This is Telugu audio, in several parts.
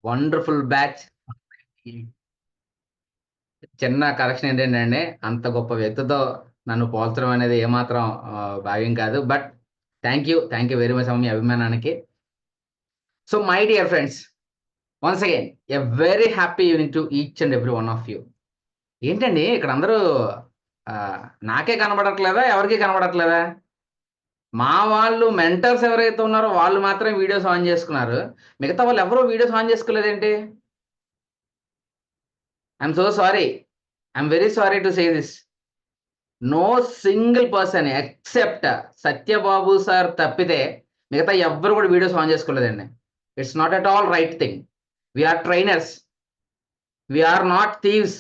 Wonderful batch. చిన్న కరెక్షన్ ఏంటంటే అంత గొప్ప వ్యక్తితో నన్ను పోల్చడం అనేది ఏమాత్రం భావ్యం కాదు. But thank you very much అమ్మ మీ అభిమానానికి. So my dear friends, once again a very happy evening to each and every one of you. ఏంటండి ఇక్కడ అందరూ నాకే కనబడట్లేదా, ఎవరికి కనబడట్లేదా? మా వాళ్ళు మెంటర్స్ ఎవరైతే ఉన్నారో వాళ్ళు మాత్రం వీడియోస్ ఆన్ చేసుకున్నారు, మిగతా వాళ్ళు ఎవరో వీడియోస్ ఆన్ చేసుకోలేదేంటి? I'm so sorry, I'm very sorry to say this. No single person except Satyababu sir తప్పితే మిగతా ఎవ్వరు కూడా వీడియోస్ ఆన్ చేసుకోలేదండి. It's not at all right thing. We're trainers, we're not thieves.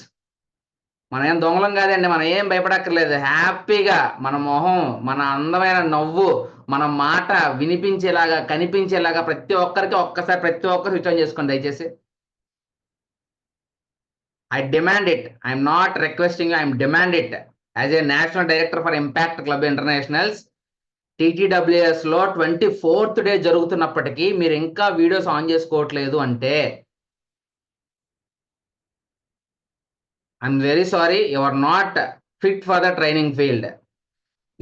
మనం ఏం దొంగలం కాదండి, మనం ఏం భయపడక్కర్లేదు. హ్యాపీగా మన మొహం, మన అందమైన నవ్వు, మన మాట వినిపించేలాగా కనిపించేలాగా ప్రతి ఒక్కరికి ఒక్కసారి ప్రతి ఒక్కరు స్విచ్ ఆన్ చేసుకోండి దయచేసి. I demand it. I'm not requesting you, I'm demand it. As a National Director for Impact Club Internationals, TTWS లో 24th డే జరుగుతున్నప్పటికీ మీరు ఇంకా వీడియోస్ ఆన్ చేసుకోవట్లేదు అంటే I'm very sorry, you are not fit for the training field.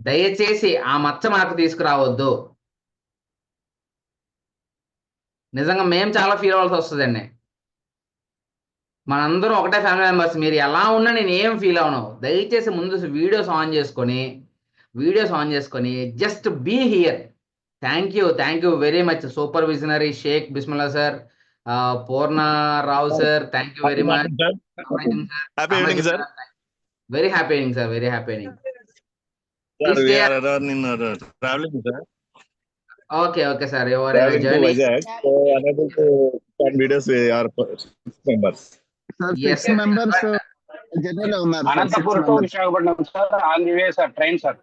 దయచేసి ఆ మచ్చ మనకు తీసుకురావద్దు. నిజంగా మేము చాలా ఫీల్ అవ్వాల్సి వస్తుందండి. మనందరం ఒకటే ఫ్యామిలీ మెంబర్స్. మీరు ఎలా ఉన్నా నేను ఏం ఫీల్ అవను. దయచేసి ముందు వీడియోస్ ఆన్ చేసుకొని just be here. Thank you very much super visionary Sheikh Bismilla sir, Purna Rao sir, thank you very much. Very happy evening sir, very happy evening. Okay sir, your journey. Anantapur to Visakhapatnam sir, on the way sir, train sir.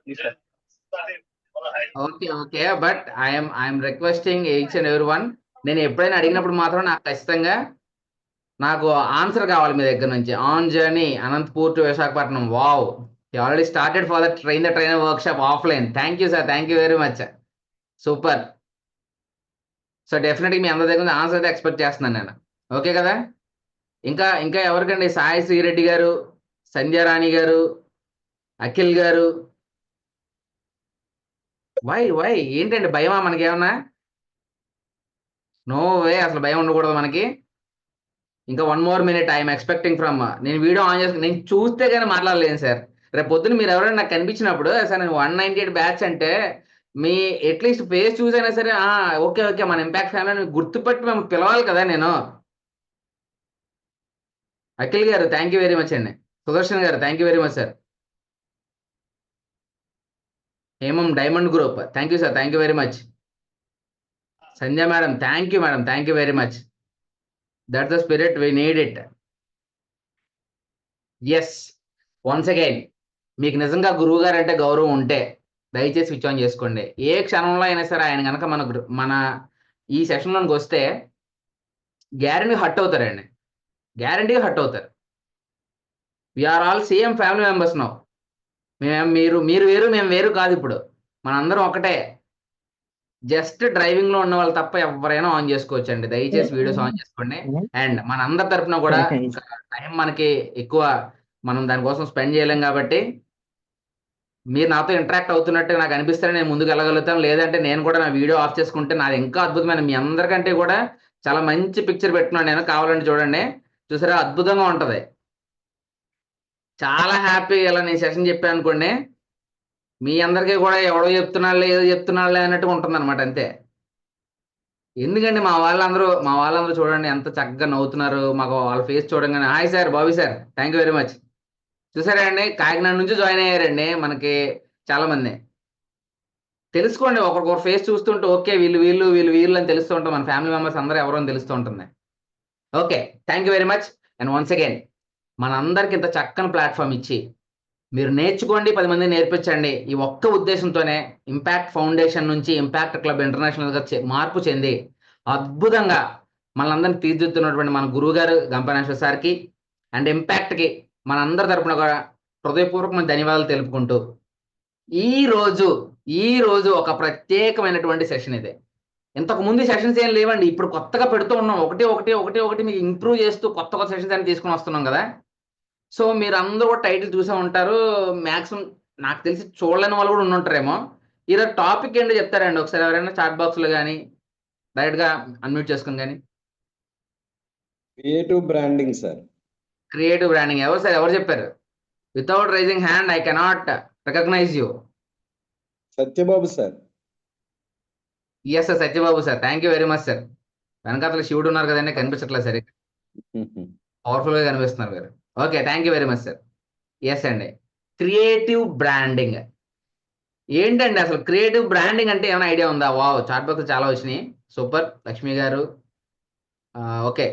Okay but I'm requesting each and every one, నేను ఎప్పుడైనా అడిగినప్పుడు మాత్రం నాకు ఖచ్చితంగా నాకు ఆన్సర్ కావాలి మీ దగ్గర నుంచి. On journey Anantapur to Visakhapatnam, wow, you already started for the trainer workshop offline. Thank you sir, thank you very much, super. So డెఫినెట్గా మీ అందరి దగ్గర ఆన్సర్ అయితే ఎక్స్పెక్ట్ చేస్తున్నాను నేను. ఓకే కదా? ఇంకా ఎవరికండి? సాయి శ్రీరెడ్డి గారు, సంధ్యారాణి గారు, అఖిల్ గారు. వై ఏంటండి భయమా మనకేమన్నా? నో వే, అసలు భయం ఉండకూడదు మనకి. ఇంకా 1 more minute I'm expecting from. నేను వీడియో ఆన్ చేసుకుని నేను చూస్తే కానీ మాట్లాడలేను సార్. రేపు పొద్దున్న మీరు ఎవరైనా నాకు కనిపించినప్పుడు సార్ నేను 198 బ్యాచ్ అంటే మీ అట్లీస్ట్ ఫేస్ చూసైనా సరే ఓకే మన ఇంపాక్ట్ ఫ్యామిలీ గుర్తుపట్టి మేము పిలవాలి కదా నేను. అఖిల్ గారు థ్యాంక్ యూ వెరీ మచ్ అండి. Sudarshan garu thank you very much sir. Hemam diamond group thank you sir, thank you very much. Sandhya madam thank you very much. That's the spirit, we need it. Yes, once again మీకు నిజంగా గురువు గారు అంటే గౌరవం ఉంటే దయచేసి స్విచ్ ఆన్ చేసుకోండి. ఏ క్షణంలో అయినా సరే ఆయన కనుక మన ఈ సెషన్లోకి వస్తే గ్యారంటీ హట్ అవుతారండి, గ్యారంటీగా హట్ అవుతారు. We're all same family members now. మీరు వేరు మేము వేరు కాదు. ఇప్పుడు మనందరం ఒకటే. జస్ట్ డ్రైవింగ్ లో ఉన్న వాళ్ళు తప్ప ఎవరైనా ఆన్ చేసుకోవచ్చు అండి. దయచేసి వీడియోస్ ఆన్ చేసుకోండి. అండ్ మన అందరి తరఫున కూడా టైం మనకి ఎక్కువ, మనం దానికోసం స్పెండ్ చేయలేం కాబట్టి మీరు నాతో ఇంటరాక్ట్ అవుతున్నట్టు నాకు అనిపిస్తే నేను ముందుకు వెళ్ళగలుగుతాను. లేదంటే నేను కూడా నా వీడియో ఆఫ్ చేసుకుంటే నాది ఇంకా అద్భుతమైన, మీ అందరికంటే కూడా చాలా మంచి పిక్చర్ పెట్టుకున్నాను నేను. కావాలంటే చూడండి, చూసారా అద్భుతంగా ఉంటది. చాలా హ్యాపీ ఇలా నేను సెషన్ చెప్పాను అనుకోండి, మీ అందరికీ కూడా ఎవడో చెప్తున్నాళ్ళే ఏదో చెప్తున్నాళ్ళే అన్నట్టుగా ఉంటుంది అనమాట. అంతే. ఎందుకండి మా వాళ్ళందరూ చూడండి ఎంత చక్కగా నవ్వుతున్నారు. మాకు వాళ్ళ ఫేస్ చూడంగానే hi sir, Bobby sir, thank you very much. చూసారా అండి, కాకినాడ నుంచి జాయిన్ అయ్యారండి మనకి చాలా మంది. తెలుసుకోండి, ఒకరికొకరు ఫేస్ చూస్తుంటే ఓకే వీళ్ళు అని తెలుస్తూ ఉంటాం. మన ఫ్యామిలీ మెంబర్స్ అందరూ ఎవరో అని తెలుస్తూ ఉంటుంది. Okay, thank you very much. And once again మనందరికి ఇంత చక్కని ప్లాట్ఫామ్ ఇచ్చి మీరు నేర్చుకోండి, 10 మంది నేర్పించండి. ఈ ఒక్క ఉద్దేశంతోనే ఇంపాక్ట్ ఫౌండేషన్ నుంచి ఇంపాక్ట్ క్లబ్ ఇంటర్నేషనల్గా మార్పు చెంది అద్భుతంగా మనందరిని తీర్చిదిద్దుతున్నటువంటి మన గురువు గారు గంపనేశ్వర సార్కి అండ్ ఇంపాక్ట్కి మనందరి తరపున కూడా హృదయపూర్వకమైన ధన్యవాదాలు తెలుపుకుంటూ ఈ రోజు ఒక ప్రత్యేకమైనటువంటి సెషన్ ఇది. ఇంతకు ముందు సెషన్స్ ఏం లేవండి, ఇప్పుడు కొత్తగా పెడుతూ ఉన్నాం. ఒకటి ఒకటి ఒకటి ఒకటి మీకు ఇంప్రూవ్ చేస్తూ కొత్త కొత్త సెషన్స్ అని తీసుకొని వస్తున్నాం కదా. సో మీరు అందరూ కూడా టైటిల్ చూసే ఉంటారు. మ్యాక్సిమం నాకు తెలిసి చూడలేని వాళ్ళు కూడా ఉండుంటారేమో. ఈరోజు టాపిక్ ఏంటో చెప్తారండి ఒకసారి, ఎవరైనా చాట్ బాక్స్లో కానీ డైరెక్ట్గా అన్మ్యూట్ చేసుకుని కానీ. Creative branding sir. Creative branding ఎవరు సార్, ఎవరు చెప్పారు? Without raising hand I cannot recognise you. Satyababu sir. Yes sir, Satyababu sir, thank you very much sir. వెనకాతల శివుడు ఉన్నారు కదండి, కనిపించట్లేదు సరే, పవర్ఫుల్గా కనిపిస్తున్నారు మీరు. Okay, thank you very much sir. Yes అండి, క్రియేటివ్ బ్రాండింగ్ ఏంటండి అసలు? క్రియేటివ్ బ్రాండింగ్ అంటే ఏమైనా ఐడియా ఉందా? వావ్, చాట్ బాక్స్ చాలా వచ్చినాయి, సూపర్. లక్ష్మి గారు ఓకే,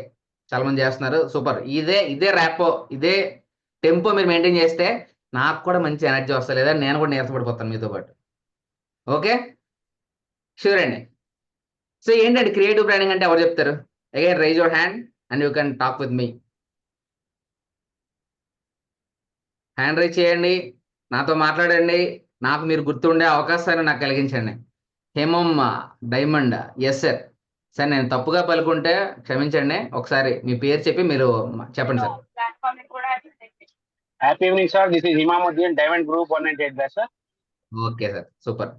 చాలా మంది చేస్తున్నారు, సూపర్. ఇదే ఇదే ర్యాపో, ఇదే టెంపో మీరు మెయింటైన్ చేస్తే నాకు కూడా మంచి ఎనర్జీ వస్తుంది, లేదా నేను కూడా నీరసపడిపోతాను మీతో పాటు. ఓకే, షూర్ అండి. సో ఏంటండి క్రియేటివ్ బ్రాండింగ్ అంటే? ఎవరు చెప్తారు? Again rise your hand and you can talk with me. Hand raise చేయండి, నాతో మాట్లాడండి, నాకు మీరు గుర్తుండే అవకాశాన్ని నాకు కలిగించండి. హేమమ్మ డైమండ్, ఎస్ సార్. సార్ నేను తప్పుగా పలుకుంటే క్షమించండి, ఒకసారి మీ పేరు చెప్పి మీరు చెప్పండి sir. Happy evening sir, this is Himamuddin, diamond group 198 batch sir. Okay sir, super.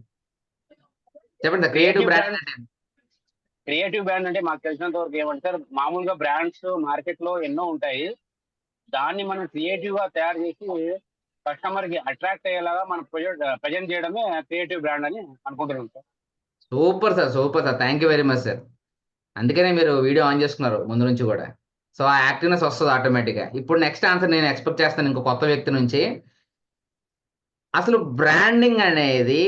చెప్పండి సార్, క్రియేటివ్ బ్రాండ్ అంటే? క్రియేటివ్ బ్రాండ్ అంటే మాకు తెలిసినంత వరకు ఏమంటే సార్, మామూలుగా బ్రాండ్స్ మార్కెట్ లో ఎన్నో ఉంటాయి. దాన్ని మనం క్రియేటివ్ గా తయారు చేసి కస్టమర్ కి అట్రాక్ట్ అయ్యేలాగా మనం ప్రజెంట్ చేయడమే క్రియేటివ్ బ్రాండ్ అని అనుకుంటున్నాం sir. Super sir, super sir, thank you very much sir. అందుకనే మీరు వీడియో ఆన్ చేసుకున్నారు ముందు నుంచి కూడా. సో ఆ యాక్టివ్నెస్ వస్తుంది ఆటోమేటిక్గా. ఇప్పుడు నెక్స్ట్ ఆన్సర్ నేను ఎక్స్పెక్ట్ చేస్తాను ఇంకో కొత్త వ్యక్తి నుంచి. అసలు బ్రాండింగ్ అనేది,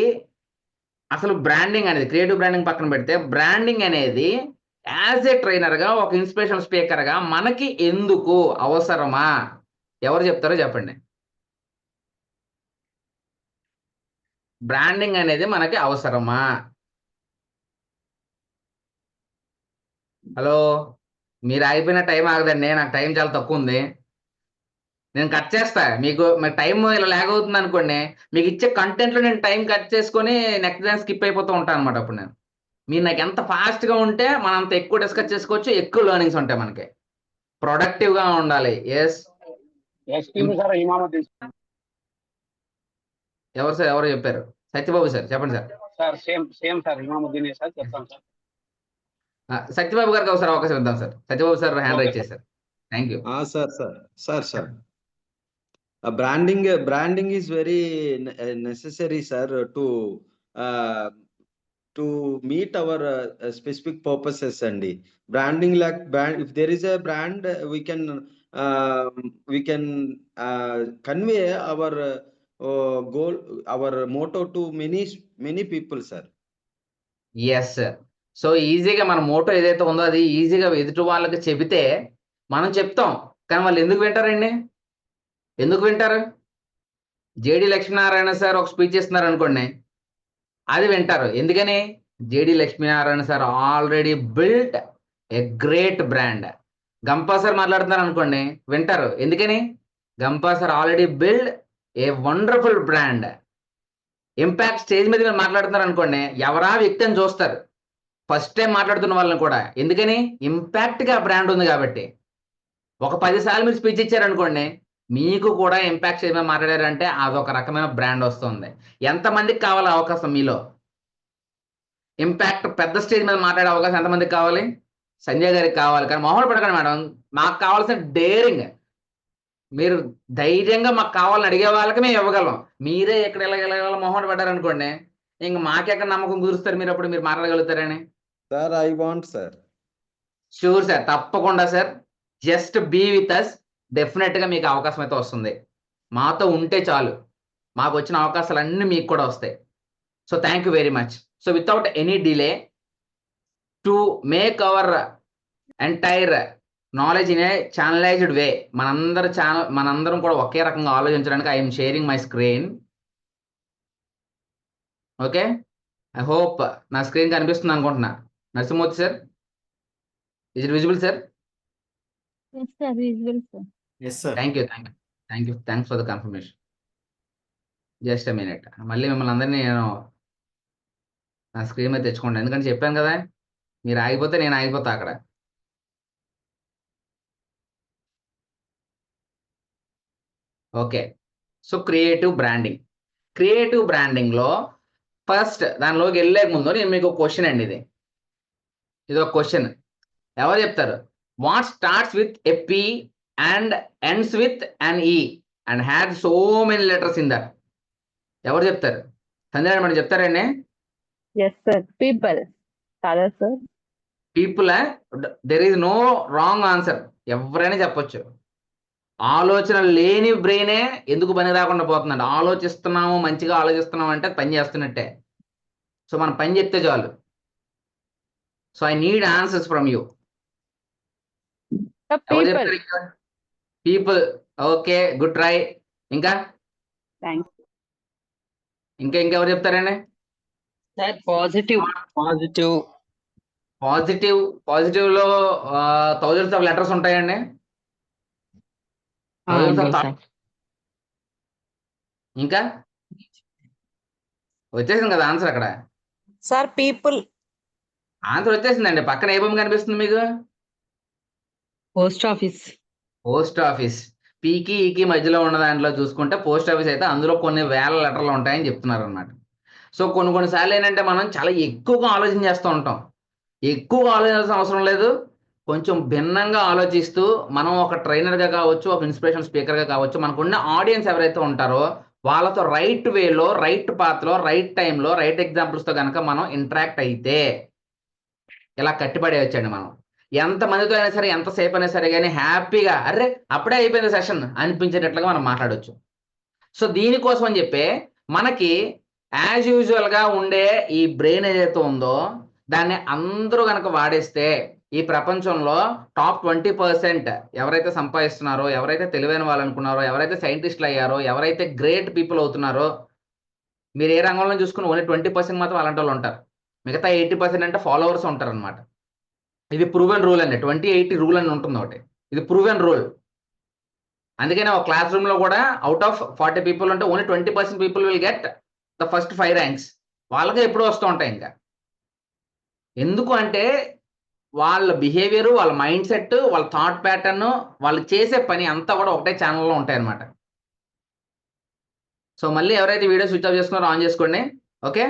క్రియేటివ్ బ్రాండింగ్ పక్కన పెడితే, బ్రాండింగ్ అనేది యాజ్ ఏ ట్రైనర్గా, ఒక ఇన్స్పిరేషనల్ స్పీకర్గా మనకి ఎందుకు అవసరమా? ఎవరు చెప్తారో చెప్పండి. బ్రాండింగ్ అనేది మనకి అవసరమా? హలో, మీరు ఆగిపోయిన టైం ఆగదండి, నాకు టైం చాలా తక్కువ ఉంది. నేను కట్ చేస్తా, మీకు టైం ఇలా లాగ్ అవుతుంది అనుకోండి, మీకు ఇచ్చే కంటెంట్లో నేను టైం కట్ చేసుకొని నెక్స్ట్ దాన్ని స్కిప్ అయిపోతూ ఉంటాను అనమాట. అప్పుడు మీరు నాకు ఎంత ఫాస్ట్గా ఉంటే మనం అంత ఎక్కువ డిస్కస్ చేసుకోవచ్చు, ఎక్కువ లెర్నింగ్స్ ఉంటాయి మనకి. ప్రొడక్టివ్గా ఉండాలి. ఎస్ సార్ హిమాముద్దీన్ ఎవరు సార్, ఎవరు చెప్పారు? సత్యబాబు సార్, చెప్పండి sir. Sir, same sir, Himamuddin sir, చెప్తాను సార్. సత్యబాబు గారికి ఒకసారి అవకాశం ఇద్దాం sir. Satyababu sir hand raise చేశారు, thank you. Sir branding is very necessary sir to meet our specific purposes andi. Branding, like if there is a brand, we can convey our goal, our motto to many people sir. Yes sir. So ఈజీగా మన మోటో ఏదైతే ఉందో అది ఈజీగా ఎదుటి వాళ్ళకి చెబితే మనం చెప్తాం, కానీ వాళ్ళు ఎందుకు వింటారండి? ఎందుకు వింటారు? జేడి లక్ష్మీనారాయణ సార్ ఒక స్పీచ్ ఇస్తున్నారు అనుకోండి, అది వింటారు. ఎందుకని? JD Lakshminarayana sir already built a great brand. Gampa sir మాట్లాడుతున్నారు అనుకోండి, వింటారు. ఎందుకని? Gampa sir already build a wonderful brand. Impact stage మీద మీరు మాట్లాడుతున్నారు అనుకోండి, ఎవరా వ్యక్తి అని చూస్తారు ఫస్ట్ టైం మాట్లాడుతున్న వాళ్ళని కూడా. ఎందుకని? ఇంపాక్ట్గా బ్రాండ్ ఉంది కాబట్టి. ఒక 10 సార్లు మీరు స్పీచ్ ఇచ్చారనుకోండి, మీకు కూడా ఇంపాక్ట్ స్టేజ్ మీద మాట్లాడారంటే అదొక రకమైన బ్రాండ్ వస్తుంది. ఎంతమందికి కావాలి అవకాశం మీలో? ఇంపాక్ట్ పెద్ద స్టేజ్ మీద మాట్లాడే అవకాశం ఎంతమందికి కావాలి? సంజయ్ గారికి కావాలి. కానీ మొహం పడకండి మేడం, మాకు కావాల్సిన డేరింగ్. మీరు ధైర్యంగా మాకు కావాలని అడిగే వాళ్ళకి మేము ఇవ్వగలం. మీరే ఎక్కడ వెళ్ళగల మొహం పడ్డారనుకోండి, ఇంక మాకెక్కడ నమ్మకం కుదురుస్తారు మీరు అప్పుడు మీరు మాట్లాడగలుగుతారని? Sir I want sir. Sure sir, తప్పకుండా sir. Just be with us, డెఫినెట్గా మీకు అవకాశం అయితే వస్తుంది. మాతో ఉంటే చాలు, మాకు వచ్చిన అవకాశాలు అన్నీ మీకు కూడా వస్తాయి. So thank you very much. So without any delay, to make our entire knowledge in a channelised way, మనందరం కూడా ఒకే రకంగా ఆలోచించడానికి I'm sharing my screen. Okay, I hope నా స్క్రీన్ కనిపిస్తుంది అనుకుంటున్నా. Narasimhamurthy sir, is it visible sir? Yes, sir. Visual, sir. Yes sir. Thank you, thanks for the confirmation. Just a minute, మళ్ళీ మిమ్మల్ని అందరినీ నేను నా స్క్రీన్ మీద తెచ్చుకోండి, ఎందుకంటే చెప్పాను కదా మీరు ఆగిపోతే నేను ఆగిపోతా అక్కడ. ఓకే, సో క్రియేటివ్ బ్రాండింగ్లో ఫస్ట్ దానిలోకి వెళ్ళే ముందు నేను మీకు క్వశ్చన్ అండి, ఇది ఒక క్వశ్చన్. ఎవరు చెప్తారు? What starts with a P and ends with an E and had so many letters in that? ఎవరు చెప్తారు? సంజయ్ మేడం చెప్తారండి? ఎస్ సార్, పీపుల్ కాదా sir? People. There is no wrong answer, ఎవరైనా చెప్పొచ్చు. ఆలోచన లేని బ్రెయినే ఎందుకు పని రాకుండా పోతుందండి? ఆలోచిస్తున్నాము, మంచిగా ఆలోచిస్తున్నాము అంటే పని చేస్తున్నట్టే. సో మనం పని చెప్తే చాలు. So I need answers from you. ఎవరు పీపుల్. చెప్తారు? పీపుల్. Okay, good try. ఇంకా థ్యాంక్స్. ఇంకెవరు చెప్తారండి? Sir positive. పాజిటివ్ లో థౌజండ్స్ ఆఫ్ లెటర్స్ ఉంటాయండి. Thousands of thoughts. ఇంకా వచ్చేసింది కదా ఆన్సర్ అక్కడ. Sir people. ఆన్సర్ వచ్చేసిందండి. పక్కన ఏ బొమ్మ కనిపిస్తుంది మీకు? Post office. Post office. పీకి ఈకి మధ్యలో ఉన్న దాంట్లో చూసుకుంటే పోస్ట్ ఆఫీస్ అయితే అందులో కొన్ని వేల లెటర్లు ఉంటాయని చెప్తున్నారు అనమాట. సో కొన్నిసార్లు ఏంటంటే మనం చాలా ఎక్కువగా ఆలోచన చేస్తూ ఉంటాం. ఎక్కువగా ఆలోచించాల్సిన అవసరం లేదు, కొంచెం భిన్నంగా ఆలోచిస్తూ మనం ఒక ట్రైనర్గా కావచ్చు, ఒక ఇన్స్పిరేషన్ స్పీకర్గా కావచ్చు, మనకున్న ఆడియన్స్ ఎవరైతే ఉంటారో వాళ్ళతో రైట్ వేలో, రైట్ పాత్లో, రైట్ టైంలో, రైట్ ఎగ్జాంపుల్స్తో కనుక మనం ఇంటరాక్ట్ అయితే ఇలా కట్టిపడేయచ్చండి. మనం ఎంతమందితో అయినా సరే, ఎంతసేపు అయినా సరే కానీ హ్యాపీగా అరే అప్పుడే అయిపోయింది సెషన్ అనిపించేటట్లుగా మనం మాట్లాడవచ్చు. సో దీనికోసం అని చెప్పి మనకి యాజ్ యూజువల్గా ఉండే ఈ బ్రెయిన్ ఏదైతే ఉందో దాన్ని అందరూ కనుక వాడేస్తే ఈ ప్రపంచంలో టాప్ 20% ఎవరైతే సంపాదిస్తున్నారో, ఎవరైతే తెలివైన వాళ్ళు అనుకున్నారో, ఎవరైతే సైంటిస్టులు అయ్యారో, ఎవరైతే గ్రేట్ పీపుల్ అవుతున్నారో, మీరు ఏ రంగంలో చూసుకుని ఓన్లీ 20% మాత్రం అలాంటి వాళ్ళు ఉంటారు. మిగతా 80% అంటే ఫాలోవర్స్ ఉంటారు అనమాట. ఇది ప్రూవెన్ రూల్ అండి. 20-80 రూల్ అని ఉంటుంది ఒకటి. ఇది ప్రూవెన్ రూల్. అందుకనే ఒక క్లాస్ రూమ్లో కూడా అవుట్ ఆఫ్ 40 పీపుల్ ఉంటే only 20% people will get the first 5 ranks. వాళ్ళకే ఎప్పుడూ వస్తూ ఉంటాయి. ఇంకా ఎందుకు అంటే వాళ్ళ బిహేవియర్, వాళ్ళ మైండ్ సెట్, వాళ్ళ థాట్ ప్యాటర్న్, వాళ్ళు చేసే పని అంతా కూడా ఒకటే ఛానల్లో ఉంటాయి అన్నమాట. సో మళ్ళీ ఎవరైతే వీడియో స్విచ్ ఆఫ్ చేసుకున్నారో ఆన్ చేసుకోండి. Okay,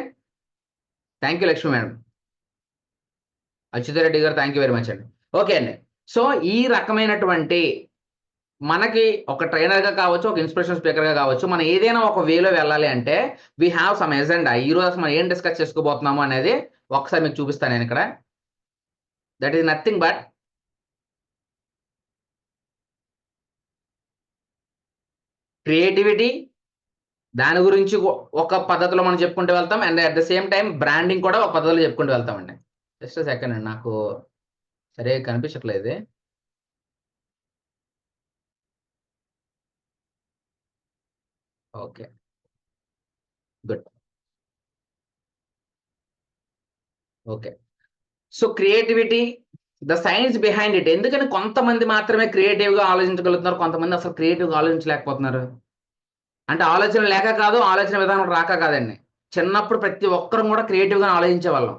thank you Lakshmi madam. Achyuta Reddy గారు థ్యాంక్ యూ వెరీ మచ్ అండి. ఓకే అండి. సో ఈ రకమైనటువంటి మనకి ఒక ట్రైనర్గా కావచ్చు, ఒక ఇన్స్పిరేషన్ స్పీకర్గా కావచ్చు, మనం ఏదైనా ఒక వేలో వెళ్ళాలి అంటే వీ హ్యావ్ సమ్ ఎజెండా. ఈ రోజు మనం ఏం డిస్కస్ చేసుకోబోతున్నాము అనేది ఒకసారి మీకు చూపిస్తాను నేను ఇక్కడ. That is nothing but creativity. దాని గురించి ఒక పద్ధతిలో మనం చెప్పుకుంటూ వెళ్తాం, and at the same time branding కూడా ఒక పద్ధతిలో చెప్పుకుంటూ వెళ్తామండి. జస్ట్ సెకండ్ అండి, నాకు సరే కనిపించట్లేదు. Okay, good. Okay, so creativity, the science behind it. ఎందుకని కొంతమంది మాత్రమే క్రియేటివ్గా ఆలోచించగలుగుతున్నారు, కొంతమంది అసలు క్రియేటివ్గా ఆలోచించలేకపోతున్నారు అంటే ఆలోచన లేక కాదు, ఆలోచన విధానం రాక కాదండి. చిన్నప్పుడు ప్రతి ఒక్కరం కూడా క్రియేటివ్గా ఆలోచించే వాళ్ళం.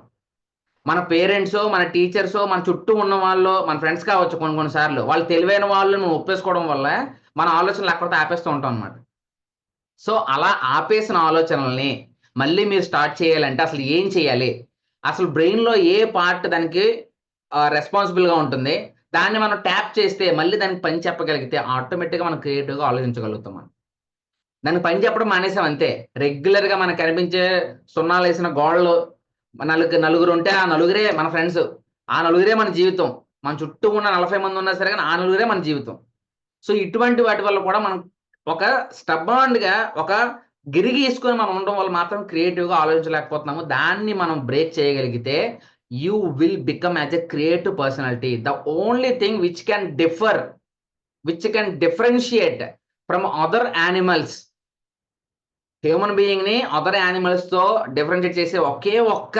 మన పేరెంట్స్, మన టీచర్స్, మన చుట్టూ ఉన్న వాళ్ళు, మన ఫ్రెండ్స్ కావచ్చు, కొన్నిసార్లు వాళ్ళు తెలివైన వాళ్ళని ఒప్పేసుకోవడం వల్ల మన ఆలోచనలు అక్కడితో ఆపేస్తూ ఉంటాం అనమాట. సో అలా ఆపేసిన ఆలోచనల్ని మళ్ళీ మీరు స్టార్ట్ చేయాలంటే అసలు ఏం చేయాలి, అసలు బ్రెయిన్లో ఏ పార్ట్ దానికి రెస్పాన్సిబుల్గా ఉంటుంది, దాన్ని మనం ట్యాప్ చేస్తే మళ్ళీ దానికి పని చెప్పగలిగితే ఆటోమేటిక్గా మనం క్రియేటివ్గా ఆలోచించగలుగుతాం. మనం దానికి పని చెప్పడం మానేసాం అంతే. రెగ్యులర్గా మనకు కనిపించే సున్నాలు వేసిన గోడలు నలుగురు ఉంటే ఆ నలుగురే మన ఫ్రెండ్స్, ఆ నలుగురే మన జీవితం. మన చుట్టూ ఉన్న 40 మంది ఉన్నా సరే కానీ ఆ నలుగురే మన జీవితం. సో ఇటువంటి వాటి వల్ల కూడా మనం ఒక స్టబ్బాండ్గా ఒక గిరిగి తీసుకొని మనం ఉండడం వల్ల మాత్రం క్రియేటివ్గా ఆలోచించలేకపోతున్నాము. దాన్ని మనం బ్రేక్ చేయగలిగితే you will become as a creative personality. The only thing which can differentiate from other animals, human బీయింగ్ని అదర్ యానిమల్స్తో డిఫరెన్షియేట్ చేసే ఒకే ఒక్క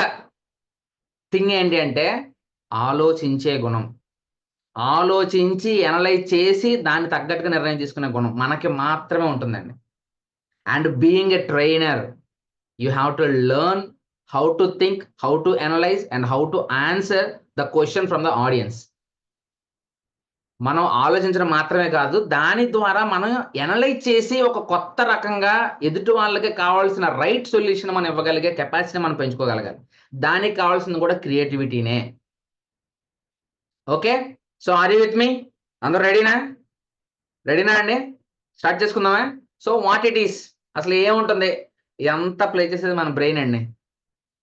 థింగ్ ఏంటి అంటే ఆలోచించే గుణం. ఆలోచించి ఎనలైజ్ చేసి దాన్ని తగ్గట్టుగా నిర్ణయం తీసుకునే గుణం మనకి మాత్రమే ఉంటుందండి. And being a trainer, you have to learn how to think, how to analyse and how to answer the question from the audience. మనం ఆలోచించడం మాత్రమే కాదు, దాని ద్వారా మనం ఎనలైజ్ చేసి ఒక కొత్త రకంగా ఎదుటి వాళ్ళకి కావాల్సిన రైట్ సొల్యూషన్ మనం ఇవ్వగలిగే కెపాసిటీ మనం పెంచుకోగలగాలి. దానికి కావాల్సింది కూడా క్రియేటివిటీనే. Okay, so are you with me? అందరూ రెడీనా అండి? స్టార్ట్ చేసుకుందామా? సో వాట్ ఇట్ ఈస్, అసలు ఏముంటుంది? ఇదంతా ప్లే చేసేది మన బ్రెయిన్ అండి.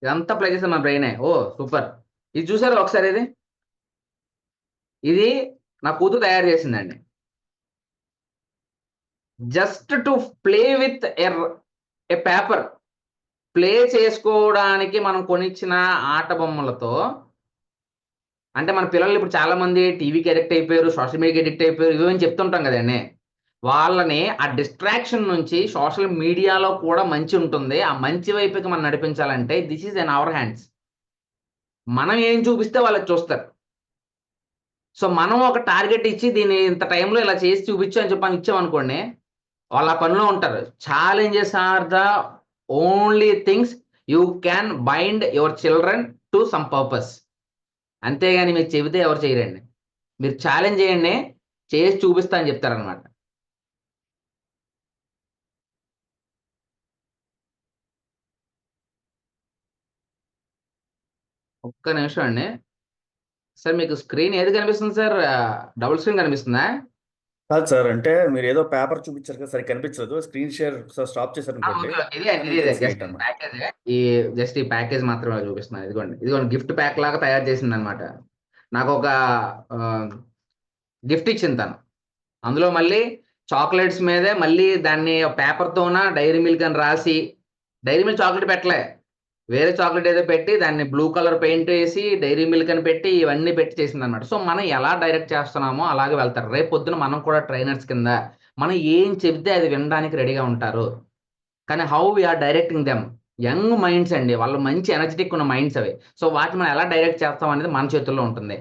ఇదంతా ప్లే చేసేది మన బ్రెయినే. ఓ సూపర్. ఇది చూసారు ఒకసారి? ఇది నా కూతురు తయారు చేసిందండి. Just to play with a paper, play చేసుకోవడానికి మనం కొనిచ్చిన ఆట బొమ్మలతో. అంటే మన పిల్లలు ఇప్పుడు చాలా మంది టీవీకి అడిక్ట్ అయిపోయారు, సోషల్ మీడియాకి అడిక్ట్ అయిపోయారు, ఇవేమని చెప్తుంటాం కదండి. వాళ్ళని ఆ డిస్ట్రాక్షన్ నుంచి సోషల్ మీడియాలో కూడా మంచి ఉంటుంది, ఆ మంచి వైపుకి మనం నడిపించాలంటే this is in our hands. మనం ఏం చూపిస్తే వాళ్ళకి చూస్తారు. సో మనం ఒక టార్గెట్ ఇచ్చి దీన్ని ఇంత టైంలో ఇలా చేసి చూపించు అని చెప్పని ఇచ్చామనుకోండి, వాళ్ళ పనిలో ఉంటారు. Challenges are the only things you can bind your children to some purpose. అంతేగాని మీరు చెబితే ఎవరు చేయరండి. మీరు ఛాలెంజ్ చేయండి, చేసి చూపిస్తా అని చెప్తారనమాట. ఒక్క నిమిషం అండి సార్. మీకు స్క్రీన్ ఏది కనిపిస్తుంది సార్? డబుల్ స్క్రీన్ కనిపిస్తుందా? కాదు సార్, అంటే మీరు ఏదో పేపర్ చూపించారు కదా, సరే కనిపించదు. స్క్రీన్ షేర్ స్టాప్ చేశారు అనుకోండి. జస్ట్ ఈ ప్యాకేజ్ మాత్రమే చూపిస్తున్నాను. ఇదిగోండి గిఫ్ట్ ప్యాక్ లాగా తయారు చేసింది అనమాట. నాకు ఒక గిఫ్ట్ ఇచ్చింది తను. అందులో మళ్ళీ చాక్లెట్స్ మీదే మళ్ళీ దాన్ని పేపర్తోన డైరీ మిల్క్ అని రాసి, డైరీ మిల్క్ చాక్లెట్ పెట్టలే, వేరే చాక్లెట్ ఏదో పెట్టి దాన్ని బ్లూ కలర్ పెయింట్ వేసి డైరీ మిల్క్ అని పెట్టి ఇవన్నీ పెట్టి చేసింది అనమాట. సో మనం ఎలా డైరెక్ట్ చేస్తున్నామో అలాగే వెళ్తారు. రేపు పొద్దున మనం కూడా ట్రైనర్స్ కింద మనం ఏం చెప్తే అది వినడానికి రెడీగా ఉంటారు. కానీ how we're directing them, young minds అండి, వాళ్ళు మంచి ఎనర్జెటిక్ ఉన్న మైండ్స్ అవి. సో వాటిని మనం ఎలా డైరెక్ట్ చేస్తాం అనేది మన చేతుల్లో ఉంటుంది.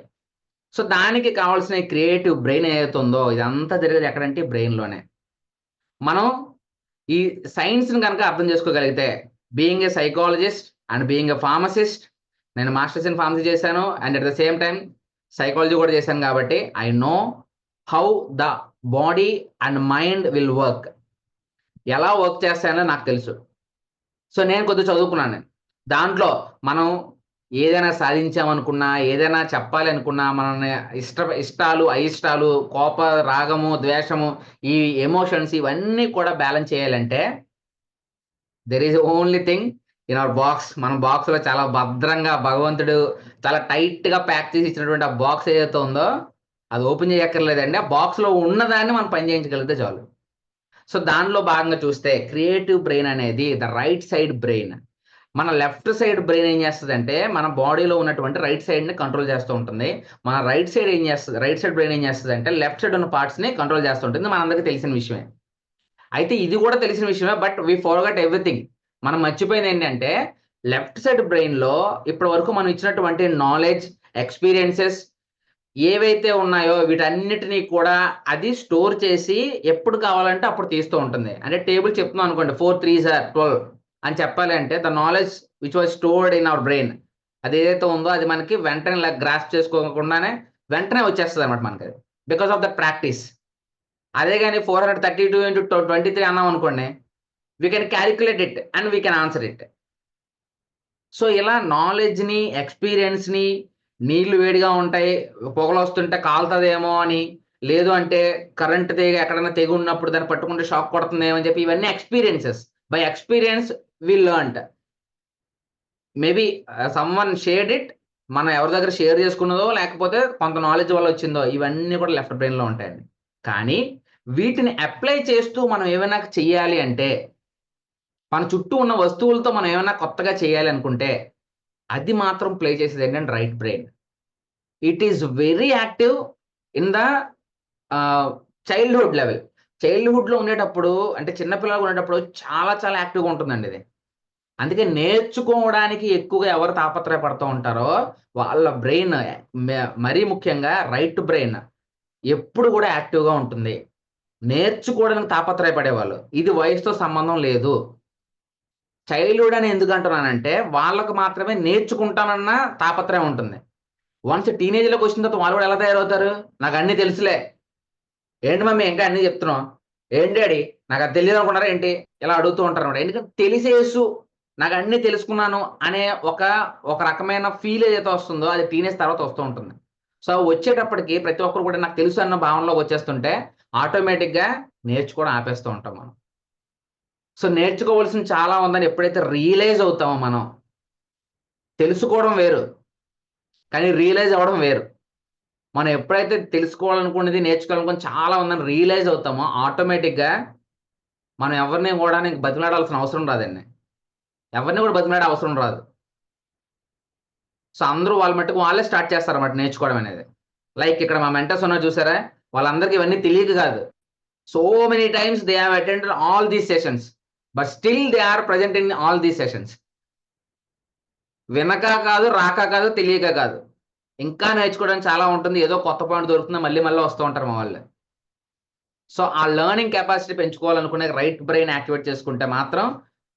సో దానికి కావాల్సిన క్రియేటివ్ బ్రెయిన్ ఏదైతే ఉందో, ఇదంతా జరిగేది ఎక్కడంటే బ్రెయిన్లోనే. మనం ఈ సైన్స్ని కనుక అర్థం చేసుకోగలిగితే, being a psychologist and being a pharmacist, నేను మాస్టర్స్ ఇన్ ఫార్మసీ చేశాను and at the same time psychology కూడా చేశాను, కాబట్టి I know how the body and mind will work. ఎలా వర్క్ చేస్తాయో నాకు తెలుసు. సో నేను కొద్దిగా చదువుకున్నాను. దాంట్లో మనం ఏదైనా సాధించామనుకున్నా, ఏదైనా చెప్పాలి అనుకున్నా, మన ఇష్టాలు అయిష్టాలు, కోప రాగము ద్వేషము, ఈ ఎమోషన్స్ ఇవన్నీ కూడా బ్యాలెన్స్ చేయాలంటే there is only thing in our box. మన బాక్స్లో చాలా భద్రంగా భగవంతుడు చాలా టైట్గా ప్యాక్ చేసి ఇచ్చినటువంటి ఆ బాక్స్ ఏదైతే ఉందో అది ఓపెన్ చేయక్కర్లేదండి. ఆ బాక్స్లో ఉన్నదాన్ని మనం పని చేయించగలిగితే చాలు. సో దానిలో భాగంగా చూస్తే క్రియేటివ్ బ్రెయిన్ అనేది ద రైట్ సైడ్ బ్రెయిన్. మన లెఫ్ట్ సైడ్ బ్రెయిన్ ఏం చేస్తుంది అంటే మన బాడీలో ఉన్నటువంటి రైట్ సైడ్ని కంట్రోల్ చేస్తూ ఉంటుంది. మన రైట్ సైడ్ బ్రెయిన్ ఏం చేస్తుంది అంటే లెఫ్ట్ సైడ్ ఉన్న పార్ట్స్ని కంట్రోల్ చేస్తూ ఉంటుంది. మనందరికీ తెలిసిన విషయమే. అయితే ఇది కూడా తెలిసిన విషయమే, బట్ వీ ఫర్గాట్ ఎవ్రీథింగ్. మనం మర్చిపోయింది ఏంటంటే లెఫ్ట్ సైడ్ బ్రెయిన్లో ఇప్పటి వరకు మనం ఇచ్చినటువంటి నాలెడ్జ్, ఎక్స్పీరియన్సెస్ ఏవైతే ఉన్నాయో వీటన్నిటినీ కూడా అది స్టోర్ చేసి ఎప్పుడు కావాలంటే అప్పుడు తీస్తూ ఉంటుంది. అంటే టేబుల్ చెప్తున్నాం అనుకోండి, 4 3s are 12 అని చెప్పాలి అంటే the knowledge which was stored in our brain, అది ఏదైతే ఉందో అది మనకి వెంటనే ఇలా గ్రాస్ప్ చేసుకోకుండానే వెంటనే వచ్చేస్తుంది అనమాట మనకి, అది బికాస్ ఆఫ్ ద ప్రాక్టీస్. అదే కానీ 432 into 23 అన్నాం అనుకోండి, we can calculate it and we can answer it. So ఇలా నాలెడ్జ్ని, ఎక్స్పీరియన్స్ని, నీళ్లు వేడిగా ఉంటాయి పొగలు వస్తుంటే కాలుతుందేమో అని, లేదు అంటే కరెంట్ తీగ ఎక్కడైనా తెగి ఉన్నప్పుడు దాన్ని పట్టుకుంటే షాక్ కొడుతుందేమో అని చెప్పి, ఇవన్నీ experiences. By experience we learned. Maybe someone shared it, మనం ఎవరి దగ్గర షేర్ చేసుకున్నదో లేకపోతే కొంత నాలెడ్జ్ వల్ల వచ్చిందో, ఇవన్నీ కూడా లెఫ్ట్ బ్రెయిన్లో ఉంటాయండి. కానీ వీటిని అప్లై చేస్తూ మనం ఏమైనా చెయ్యాలి అంటే, మన చుట్టూ ఉన్న వస్తువులతో మనం ఏమైనా కొత్తగా చేయాలి అనుకుంటే అది మాత్రం ప్లే చేసేది ఏంటంటే right brain. It is very active in the childhood level. చైల్డ్హుడ్లో ఉండేటప్పుడు, అంటే చిన్నపిల్లలు ఉండేటప్పుడు చాలా చాలా యాక్టివ్గా ఉంటుందండి ఇది. అందుకే నేర్చుకోవడానికి ఎక్కువగా ఎవరు తాపత్రయపడుతూ ఉంటారో వాళ్ళ బ్రెయిన్, మరీ ముఖ్యంగా రైట్ బ్రెయిన్ ఎప్పుడు కూడా యాక్టివ్గా ఉంటుంది. నేర్చుకోవడానికి తాపత్రయపడేవాళ్ళు. ఇది వయసుతో సంబంధం లేదు. చైల్డ్హుడ్ అని ఎందుకు అంటున్నానంటే వాళ్ళకు మాత్రమే నేర్చుకుంటానన్న తాపత్రయం ఉంటుంది. వన్స్ టీనేజ్లోకి వచ్చిన తర్వాత వాళ్ళు కూడా ఎలా తయారవుతారు? నాకు అన్నీ తెలుసులే, ఏంటి మమ్మీ ఇంకా అన్నీ చెప్తున్నావు, ఏంటి డాడీ నాకు అది తెలియదు అనుకున్నారా ఏంటి, ఇలా అడుగుతూ ఉంటారు అనమాట. ఎందుకంటే తెలిసేసు నాకు అన్నీ తెలుసుకున్నాను అనే ఒక రకమైన ఫీల్ ఏదైతే వస్తుందో అది టీనేజ్ తర్వాత వస్తూ ఉంటుంది. సో వచ్చేటప్పటికి ప్రతి ఒక్కరు కూడా నాకు తెలుసు అన్న భావనలోకి వచ్చేస్తుంటే ఆటోమేటిక్గా నేర్చుకోవడం ఆపేస్తూ ఉంటాం మనం. సో నేర్చుకోవాల్సిన చాలా ఉందని ఎప్పుడైతే రియలైజ్ అవుతామో మనం, తెలుసుకోవడం వేరు కానీ రియలైజ్ అవ్వడం వేరు. మనం ఎప్పుడైతే తెలుసుకోవాలనుకున్నది నేర్చుకోవాలనుకుని చాలా ఉందని రియలైజ్ అవుతామో ఆటోమేటిక్గా మనం ఎవరిని కూడా బతిమలాడాల్సిన అవసరం రాదండి. ఎవరిని కూడా బతిమలాడే అవసరం రాదు. సో అందరూ వాళ్ళ మట్టుకు వాళ్ళే స్టార్ట్ చేస్తారు అన్నమాట నేర్చుకోవడం అనేది. లైక్ ఇక్కడ మా మెంటర్స్ ఉన్నారు చూసారా, వాళ్ళందరికీ ఇవన్నీ తెలియక కాదు. So many times they have attended all these sessions but still they are present in all these sessions. వినక కాదు, రాక కాదు, తెలియక కాదు, ఇంకా నేర్చుకోవడానికి చాలా ఉంటుంది. ఏదో కొత్త పాయింట్ దొరుకుతుందో మళ్ళీ వస్తూ ఉంటారు మా వాళ్ళు. సో ఆ లెర్నింగ్ కెపాసిటీ పెంచుకోవాలనుకునే రైట్ బ్రెయిన్ యాక్టివేట్ చేసుకుంటే మాత్రం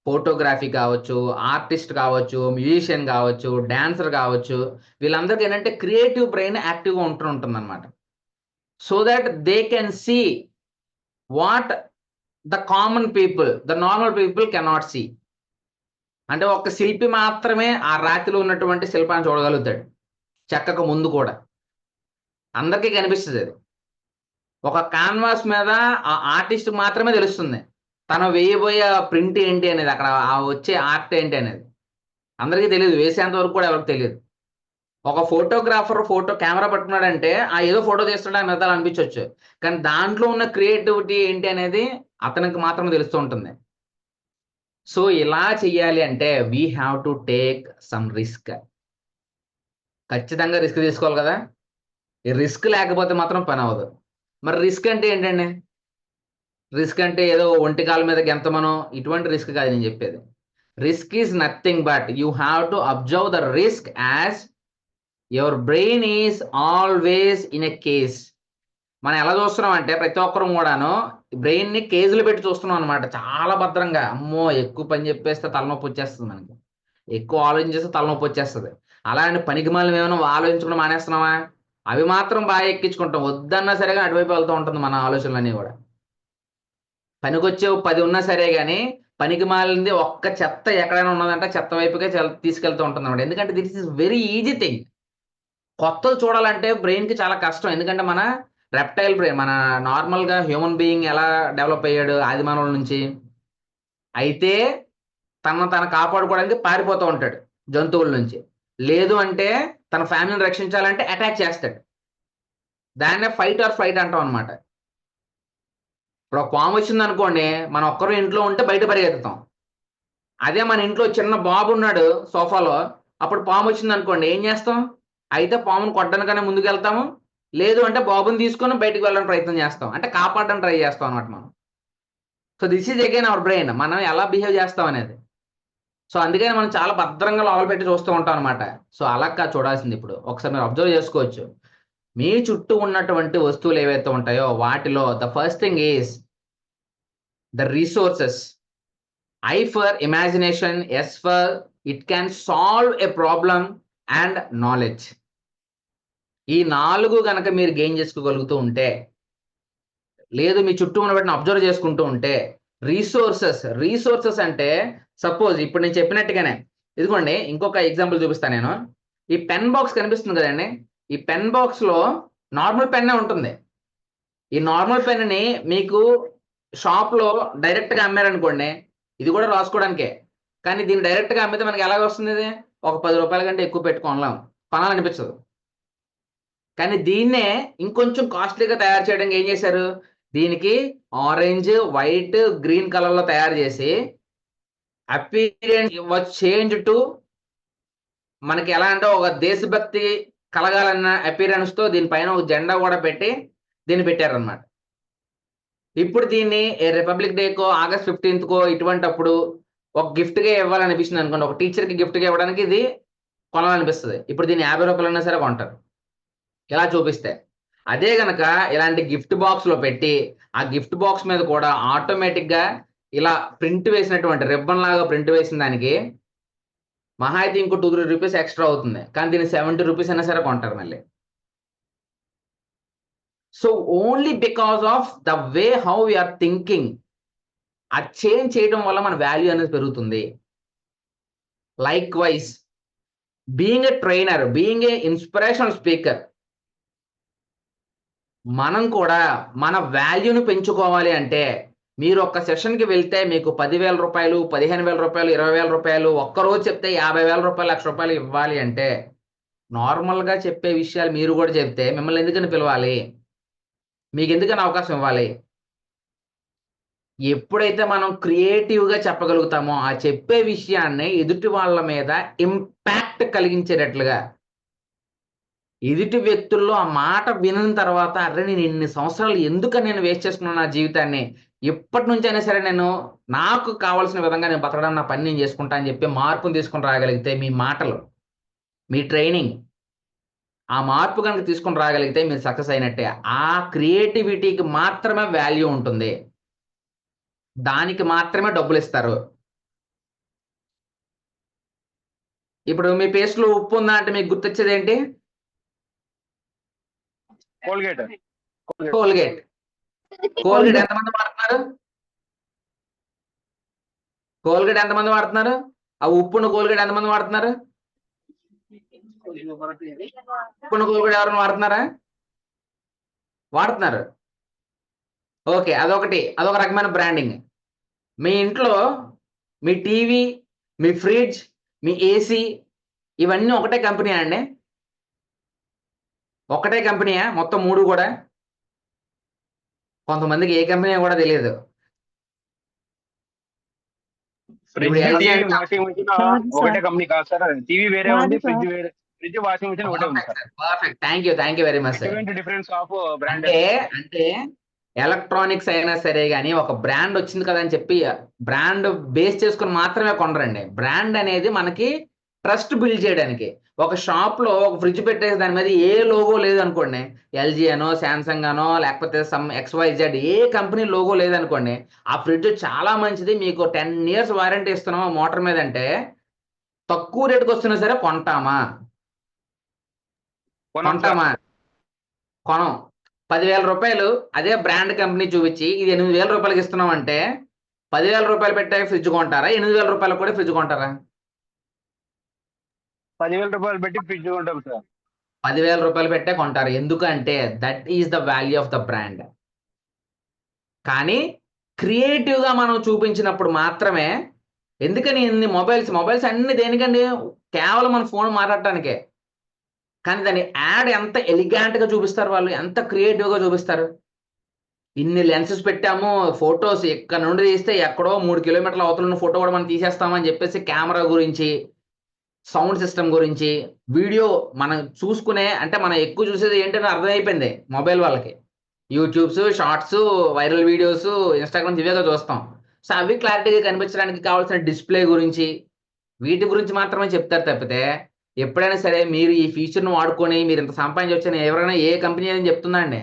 ఫోటోగ్రఫీ కావచ్చు, ఆర్టిస్ట్ కావచ్చు, మ్యూజిషియన్ కావచ్చు, డాన్సర్ కావచ్చు, వీళ్ళందరికీ ఏంటంటే క్రియేటివ్ బ్రెయిన్ యాక్టివ్గా ఉంటుంది అనమాట. So that they can see what the common people, the normal people cannot see. అంటే ఒక శిల్పి మాత్రమే ఆ రాతిలో ఉన్నటువంటి శిల్పాన్ని చూడగలుగుతాడు. చెక్కకు ముందు కూడా అందరికీ కనిపిస్తుంది అది. ఒక క్యాన్వాస్ మీద ఆ ఆర్టిస్ట్ మాత్రమే తెలుస్తుంది తను వేయబోయే ప్రింట్ ఏంటి అనేది, అక్కడ ఆ వచ్చే ఆర్ట్ ఏంటి అనేది అందరికీ తెలియదు. వేసేంత వరకు కూడా ఎవరికి తెలియదు. ఒక ఫోటోగ్రాఫర్ కెమెరా పట్టుకున్నాడంటే ఆ ఏదో ఫోటో తీస్తున్నాడు మిగతా అనిపించవచ్చు, కానీ దాంట్లో ఉన్న క్రియేటివిటీ ఏంటి అనేది అతనికి మాత్రం తెలుస్తూ ఉంటుంది. సో ఇలా చెయ్యాలి అంటే we have to take some risk. ఖచ్చితంగా రిస్క్ తీసుకోవాలి కదా. ఈ రిస్క్ లేకపోతే మాత్రం పని అవ్వదు. మరి రిస్క్ అంటే ఏంటండి? రిస్క్ అంటే ఏదో ఒంటికాల మీద గెంతమనో ఇటువంటి రిస్క్ కాదు నేను చెప్పేది. Risk is nothing but you have to observe the risk as your brain is always in a case. మనం ఎలా చూస్తున్నాం అంటే ప్రతి ఒక్కరం కూడాను బ్రెయిన్ని కేజీలు పెట్టి చూస్తున్నాం అనమాట, చాలా భద్రంగా. అమ్మో ఎక్కువ పని చెప్పేస్తే తలనొప్పి వచ్చేస్తుంది, మనకి ఎక్కువ ఆలోచించేస్తే తలనొప్పి వచ్చేస్తుంది. అలా అని పనికి మళ్ళీ ఏమైనా ఆలోచించడం మానేస్తున్నామా? అవి మాత్రం బాగా ఎక్కించుకుంటాం, వద్దన్నా సరేగా అటువైపు వెళ్తూ ఉంటుంది మన ఆలోచనలన్నీ కూడా. పనికొచ్చే 10 ఉన్నా సరే కానీ పనికి మాలింది ఒక్క చెత్త ఎక్కడైనా ఉన్నదంటే చెత్త వైపుకే తీసుకెళ్తూ ఉంటుంది అన్నమాట. ఎందుకంటే this is very easy thing. కొత్తది చూడాలంటే బ్రెయిన్కి చాలా కష్టం. ఎందుకంటే మన రెప్టైల్ బ్రెయిన్, మన నార్మల్గా హ్యూమన్ బీయింగ్ ఎలా డెవలప్ అయ్యాడు ఆది మానవుల నుంచి, అయితే తను కాపాడుకోవడానికి పారిపోతూ ఉంటాడు జంతువుల నుంచి. లేదు అంటే తన ఫ్యామిలీని రక్షించాలంటే అటాక్ చేస్తాడు. దాన్నే ఫైట్ ఆర్ ఫ్లైట్ అంటాం అనమాట. ఇప్పుడు ఒక పాము వచ్చింది అనుకోండి, మనం ఒక్కరు ఇంట్లో ఉంటే బయట పరిగెత్తుతాం. అదే మన ఇంట్లో చిన్న బాబు ఉన్నాడు సోఫాలో, అప్పుడు పాము వచ్చింది అనుకోండి ఏం చేస్తాం? అయితే పామును కొట్టడానికనే ముందుకు వెళ్తాము, లేదు అంటే బాబుని తీసుకొని బయటకు వెళ్ళడానికి ప్రయత్నం చేస్తాం, అంటే కాపాడడానికి ట్రై చేస్తాం అనమాట మనం. So this is again our brain, మనం ఎలా బిహేవ్ చేస్తాం అనేది. సో అందుకని మనం చాలా భద్రంగా లోపల పెట్టి చూస్తూ ఉంటాం అనమాట. సో అలా చూడాల్సింది ఇప్పుడు ఒకసారి మీరు అబ్జర్వ్ చేసుకోవచ్చు. మీ చుట్టూ ఉన్నటువంటి వస్తువులు ఏవైతే ఉంటాయో వాటిలో the first thing is the resources. I for imagination, S for it can solve a problem, and knowledge. ఈ 4 కనుక మీరు గెయిన్ చేసుకోగలుగుతూ ఉంటే, లేదు మీ చుట్టూ ఉన్న వాటిని అబ్జర్వ్ చేసుకుంటూ ఉంటే, రీసోర్సెస్ అంటే సపోజ్ ఇప్పుడు నేను చెప్పినట్టుగానే, ఇదిగోండి ఇంకొక ఎగ్జాంపుల్ చూపిస్తాను నేను. ఈ పెన్ బాక్స్ కనిపిస్తుంది కదండి, ఈ పెన్ బాక్స్లో నార్మల్ పెన్నే ఉంటుంది. ఈ నార్మల్ పెన్ని మీకు షాప్లో డైరెక్ట్గా అమ్మారనుకోండి, ఇది కూడా రాసుకోవడానికే, కానీ దీన్ని డైరెక్ట్గా అమ్మితే మనకి ఎలాగ వస్తుంది? ఇది ఒక 10 రూపాయల కంటే ఎక్కువ కొనాలనిపించదు. కానీ దీన్నే ఇంకొంచెం కాస్ట్లీగా తయారు చేయడానికి ఏం చేశారు? దీనికి ఆరెంజ్, వైట్, గ్రీన్ కలర్లో తయారు చేసి అపీరెన్స్ వాజ్ చేంజ్ టు, మనకి ఎలా అంటే ఒక దేశభక్తి కలగాలన్న అపీరెన్స్తో దీనిపైన ఒక జెండా కూడా పెట్టి దీన్ని పెట్టారనమాట. ఇప్పుడు దీన్ని రిపబ్లిక్ డేకో ఆగస్ట్ 15థ్కో ఇటువంటిప్పుడు ఒక గిఫ్ట్గా ఇవ్వాలనిపిస్తుంది అనుకోండి, ఒక టీచర్కి గిఫ్ట్గా ఇవ్వడానికి ఇది కొనాలనిపిస్తుంది. ఇప్పుడు దీన్ని 50 రూపాయలు అయినా సరే కొంటారు ఇలా చూపిస్తే. అదే గనక ఇలాంటి గిఫ్ట్ బాక్స్లో పెట్టి ఆ గిఫ్ట్ బాక్స్ మీద కూడా ఆటోమేటిక్గా ఇలా ప్రింట్ వేసినటువంటి రిబ్బన్ లాగా ప్రింట్ వేసిన దానికి మహా అయితే ఇంకో 2-3 రూపీస్ ఎక్స్ట్రా అవుతుంది, కానీ దీన్ని 70 రూపీస్ అయినా సరే కొంటారు మళ్ళీ. So only because of the way how we're thinking, ఆ చేంజ్ చేయడం వల్ల మన వాల్యూ అనేది పెరుగుతుంది. Likewise being a trainer, being a inspirational speaker, మనం కూడా మన వాల్యూని పెంచుకోవాలి అంటే మీరు ఒక్క సెషన్కి వెళ్తే మీకు 10,000 రూపాయలు, 15,000 రూపాయలు, 20,000 రూపాయలు, ఒక్కరోజు చెప్తే 50,000 రూపాయలు, 1,00,000 రూపాయలు ఇవ్వాలి అంటే నార్మల్గా చెప్పే విషయాలు మీరు కూడా చెప్తే మిమ్మల్ని ఎందుకని పిలవాలి, మీకు ఎందుకని అవకాశం ఇవ్వాలి? ఎప్పుడైతే మనం క్రియేటివ్గా చెప్పగలుగుతామో ఆ చెప్పే విషయాన్ని ఎదుటి వాళ్ళ మీద ఇంపాక్ట్ కలిగించేటట్లుగా, ఎదుటి వ్యక్తుల్లో ఆ మాట వినిన తర్వాత అరే నేను ఇన్ని సంవత్సరాలు ఎందుకని నేను వేస్ట్ చేసుకున్నాను నా జీవితాన్ని, ఇప్పటి నుంచి అయినా సరే నేను నాకు కావాల్సిన విధంగా నేను బతకడం, నా పని నేను చేసుకుంటా అని చెప్పి మార్పుని తీసుకొని రాగలిగితే మీ మాటలు, మీ ట్రైనింగ్, ఆ మార్పు కనుక తీసుకొని రాగలిగితే మీరు సక్సెస్ అయినట్టే. ఆ క్రియేటివిటీకి మాత్రమే వాల్యూ ఉంటుంది, దానికి మాత్రమే డబ్బులు ఇస్తారు. ఇప్పుడు మీ పేస్ట్లో ఉప్పు ఉందా అంటే మీకు గుర్తొచ్చేది ఏంటి? కోల్గేట్. కోల్గేట్. కోల్గేట్ ఎంతమంది వాడుతున్నారు? కోల్గేట్ ఎంతమంది వాడుతున్నారు? ఆ ఉప్పును కోల్గేట్ ఎంతమంది వాడుతున్నారు? ఉప్పును కోల్గేట్ ఎవరైనా వాడుతున్నారా? వాడుతున్నారు. ఓకే, అదొక రకమైన బ్రాండింగ్. మీ ఇంట్లో మీ టీవీ, మీ ఫ్రిడ్జ్, మీ ఏసీ ఇవన్నీ ఒకటే కంపెనీయా అండి? ఒకటే కంపెనీయా మొత్తం 3 కూడా? కొంతమందికి ఏ కంపెనీ కూడా తెలియదు. ఫ్రిడ్జ్, LG టీవీ, అంటే వాషింగ్ మెషిన్ కాదు ఒకటే సార్. కంపెనీ కాదు సార్. టీవీ వేరే కాదు ఉంది, సార్. ఫ్రిడ్జ్ వాషింగ్ మెషిన్ ఒకటే ఉంది sir. Perfect. Thank you very much sir. ఎటువంటి డిఫరెన్స్ ఆఫ్ బ్రాండ్ అంటే ఎలక్ట్రానిక్స్ అయినా సరే కానీ ఒక బ్రాండ్ వచ్చింది కదా అని చెప్పి బ్రాండ్ బేస్ చేసుకుని మాత్రమే కొనరండి. బ్రాండ్ అనేది మనకి ట్రస్ట్ బిల్డ్ చేయడానికి. ఒక షాప్ లో ఒక ఫ్రిడ్జ్ పెట్టేసి దాని మీద ఏ లోగో లేదు అనుకోండి, ఎల్జీ అనో, శాంసంగ్ అనో, లేకపోతే సమ్ XYZ ఏ కంపెనీ లోగో లేదనుకోండి, ఆ ఫ్రిడ్జ్ చాలా మంచిది, మీకు 10 years వారంటీ ఇస్తున్నామా మోటార్ మీద అంటే తక్కువ రేటుకి వస్తున్నా సరే కొంటామా? కొనం. 10,000 రూపాయలు అదే బ్రాండ్ కంపెనీ చూపించి ఇది 8,000 రూపాయలకి ఇస్తున్నాం అంటే 10,000 రూపాయలు పెట్టే ఫ్రిడ్జ్ కొంటారా? 8,000 రూపాయలకు కూడా ఫ్రిడ్జ్ కొంటారా? 10,000 రూపాయలు పెట్టి ఫ్రిడ్జ్ కొంటాం సార్. 10,000 రూపాయలు పెట్టే కొంటారు. ఎందుకంటే that is the value of the brand. కానీ క్రియేటివ్గా మనం చూపించినప్పుడు మాత్రమే. ఎందుకని ఇన్ని మొబైల్స్ అన్ని దేనికండి? కేవలం మన ఫోన్ మాట్లాడటానికే. కానీ దాని యాడ్ ఎంత ఎలిగాంట్గా చూపిస్తారు వాళ్ళు, ఎంత క్రియేటివ్గా చూపిస్తారు. ఇన్ని లెన్సెస్ పెట్టాము, ఫొటోస్ ఇక్కడ నుండి తీస్తే ఎక్కడో 3 కిలోమీటర్ల అవతల ఉన్న ఫోటో కూడా మనం తీసేస్తామని చెప్పేసి కెమెరా గురించి, సౌండ్ సిస్టమ్ గురించి, వీడియో మనం చూసుకునే అంటే మనం ఎక్కువ చూసేది ఏంటని అర్థమైపోయింది మొబైల్ వాళ్ళకి. YouTubes, shorts, viral videos, Instagrams ఇవేగా చూస్తాం. సో అవి క్లారిటీగా కనిపించడానికి కావాల్సిన డిస్ప్లే గురించి, వీటి గురించి మాత్రమే చెప్తారు తప్పితే ఎప్పుడైనా సరే మీరు ఈ ఫీచర్ను వాడుకొని మీరు ఇంత సంపాదించవచ్చని ఎవరైనా ఏ కంపెనీ అని చెప్తుందా అండి?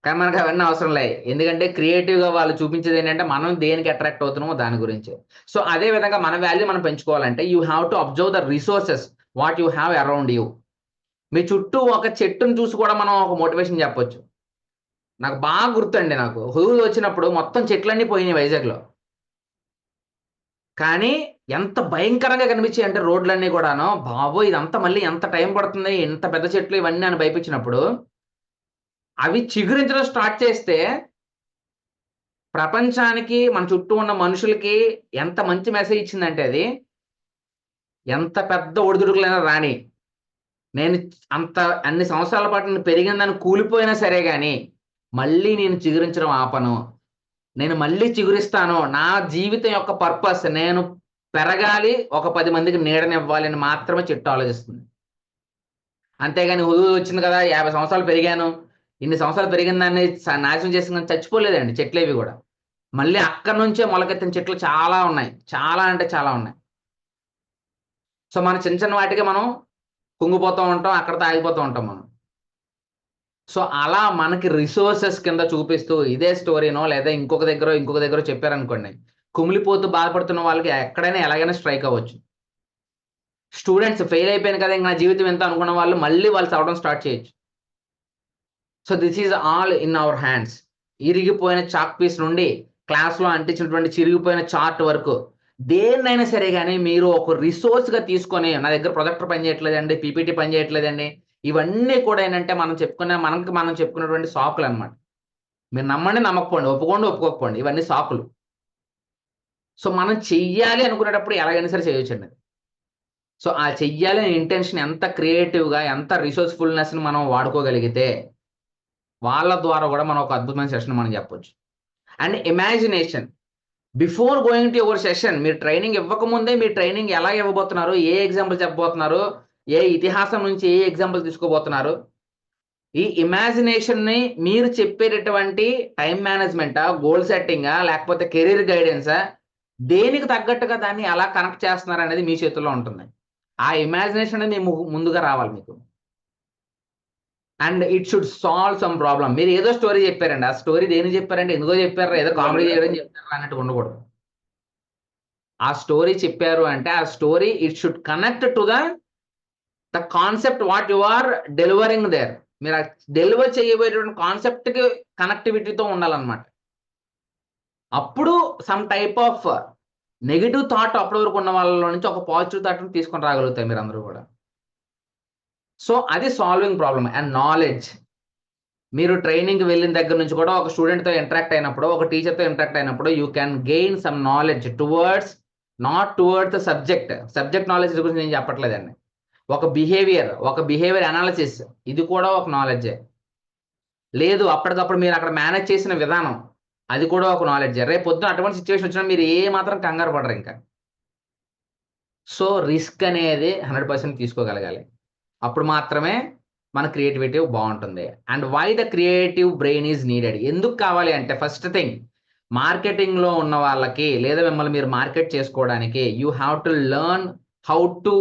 కానీ మనకు అవన్నీ అవసరం లేదు. ఎందుకంటే క్రియేటివ్గా వాళ్ళు చూపించేది ఏంటంటే మనం దేనికి అట్రాక్ట్ అవుతున్నామో దాని గురించి. సో అదే విధంగా మన వాల్యూ మనం పెంచుకోవాలంటే you have to observe the resources what you have around you. మీ చుట్టూ ఒక చెట్టును చూసి కూడా మనం ఒక మోటివేషన్ చెప్పొచ్చు. నాకు బాగా గుర్తండి, నాకు హుదూద్ వచ్చినప్పుడు మొత్తం చెట్లన్నీ పోయినాయి వైజాగ్లో. కానీ ఎంత భయంకరంగా కనిపించాయి అంటే రోడ్లన్నీ కూడాను, బాబోయ్ ఇదంతా మళ్ళీ ఎంత టైం పడుతుంది, ఎంత పెద్ద చెట్లు ఇవన్నీ అని భయపించినప్పుడు అవి చిగురించడం స్టార్ట్ చేస్తే ప్రపంచానికి మన చుట్టూ ఉన్న మనుషులకి ఎంత మంచి మెసేజ్ ఇచ్చిందంటే అది ఎంత పెద్ద ఒడిదుడుకులైనా రాని, నేను అన్ని సంవత్సరాల పాటు నేను పెరిగిందని కూలిపోయినా సరే కానీ మళ్ళీ నేను చిగురించడం ఆపను, నేను మళ్ళీ చిగురిస్తాను. నా జీవితం యొక్క పర్పస్ నేను పెరగాలి, ఒక 10 మందికి నీడనివ్వాలి అని మాత్రమే చెట్టు ఆలోచిస్తుంది. అంతేగాని హుదూద్ వచ్చింది కదా 50 సంవత్సరాలు పెరిగాను, ఇన్ని సంవత్సరాలు పెరిగిన దాన్ని నాశనం చేసిన చచ్చిపోలేదండి చెట్లు ఏవి కూడా. మళ్ళీ అక్కడి నుంచే మొలకెత్తిన చెట్లు చాలా ఉన్నాయి, చాలా అంటే చాలా ఉన్నాయి. సో మన చిన్న చిన్న వాటికి మనం కుంగిపోతూ ఉంటాం, అక్కడితో ఆగిపోతూ ఉంటాం మనం. సో అలా మనకి రిసోర్సెస్ కింద చూపిస్తూ ఇదే స్టోరీనో లేదా ఇంకొక దగ్గర చెప్పారనుకోండి, కుమిలిపోతూ బాధపడుతున్న వాళ్ళకి ఎక్కడైనా ఎలాగైనా స్ట్రైక్ అవ్వచ్చు. స్టూడెంట్స్ ఫెయిల్ అయిపోయాను కదా ఇంకా నా జీవితం ఎంత అనుకున్న వాళ్ళు మళ్ళీ వాళ్ళు చదవడం స్టార్ట్ చేయొచ్చు. So this is all in our hands. ఇరిగిపోయిన చాక్ పీస్ నుండి క్లాస్లో అంటించినటువంటి చిరిగిపోయిన చార్ట్ వరకు దేన్నైనా సరే కానీ మీరు ఒక రిసోర్స్గా తీసుకొని, నా దగ్గర ప్రొజెక్టర్ పని చేయట్లేదండి, పీపీటీ పని చేయట్లేదండి, ఇవన్నీ కూడా ఏంటంటే మనం చెప్పుకున్నటువంటి సాకులు అనమాట. మీరు నమ్మండి నమ్మకపోండి, ఒప్పుకోండి ఒప్పుకోకపోండి, ఇవన్నీ సాకులు. సో మనం చెయ్యాలి అనుకునేటప్పుడు ఎలాగైనా సరే చేయొచ్చండి. సో ఆ చెయ్యాలి అనే ఇంటెన్షన్ ఎంత క్రియేటివ్గా, ఎంత రిసోర్స్ఫుల్నెస్ని మనం వాడుకోగలిగితే వాళ్ళ ద్వారా కూడా మనం ఒక అద్భుతమైన సెషన్ మనం చెప్పొచ్చు. And imagination before going to your session, మీరు ట్రైనింగ్ ఇవ్వకముందే మీరు ట్రైనింగ్ ఎలా ఇవ్వబోతున్నారు, ఏ ఎగ్జాంపుల్ చెప్పబోతున్నారు, ఏ ఇతిహాసం నుంచి ఏ ఎగ్జాంపుల్ తీసుకోబోతున్నారు, ఈ ఇమాజినేషన్ని మీరు చెప్పేటటువంటి టైం మేనేజ్మెంటా, గోల్ సెట్టింగా, లేకపోతే కెరీర్ గైడెన్సా, దేనికి తగ్గట్టుగా దాన్ని ఎలా కనెక్ట్ చేస్తున్నారు అనేది మీ చేతుల్లో ఉంటుంది. ఆ ఇమాజినేషన్ అనేది మీ ముందుగా రావాలి మీకు. And it should solve some problem. మీరు ఏదో స్టోరీ చెప్పారండి, ఆ స్టోరీ దేనికి చెప్పారంటే ఎందుకో చెప్పారా, ఏదో కామెడీ చేయడం చెప్పారా అన్నట్టు ఉండకూడదు. ఆ స్టోరీ చెప్పారు అంటే ఆ story it should connect to the concept what you are delivering there. మీరు డెలివర్ చేయబోయేటువంటి కాన్సెప్ట్కి కనెక్టివిటీతో ఉండాలన్నమాట. అప్పుడు some type of negative thought అప్పటి వరకు ఉన్న వాళ్ళలో నుంచి ఒక పాజిటివ్ థాట్ని తీసుకొని రాగలుగుతాయి మీరు అందరూ కూడా. సో అది సాల్వింగ్ ప్రాబ్లమ్. అండ్ నాలెడ్జ్, మీరు ట్రైనింగ్కి వెళ్ళిన దగ్గర నుంచి కూడా ఒక స్టూడెంట్తో ఇంటరాక్ట్ అయినప్పుడు, ఒక టీచర్తో ఇంటరాక్ట్ అయినప్పుడు you can gain some knowledge towards, not towards the subject knowledge గురించి నేను చెప్పట్లేదండి. ఒక బిహేవియర్ అనాలిసిస్, ఇది కూడా ఒక నాలెడ్జే. లేదు అప్పటికప్పుడు మీరు అక్కడ మేనేజ్ చేసిన విధానం, అది కూడా ఒక నాలెడ్జే. రేపు పొద్దున అటువంటి సిచ్యువేషన్ వచ్చినా మీరు ఏ మాత్రం కంగారు పడరు ఇంకా. సో రిస్క్ అనేది 100% తీసుకోగలగాలి. అప్పుడు మాత్రమే మన క్రియేటివిటీ బాగుంటుంది. And why the creative brain is needed, ఎందుకు కావాలి అంటే ఫస్ట్ థింగ్, మార్కెటింగ్లో ఉన్న వాళ్ళకి లేదా మిమ్మల్ని మీరు మార్కెట్ చేసుకోవడానికి you have to learn how to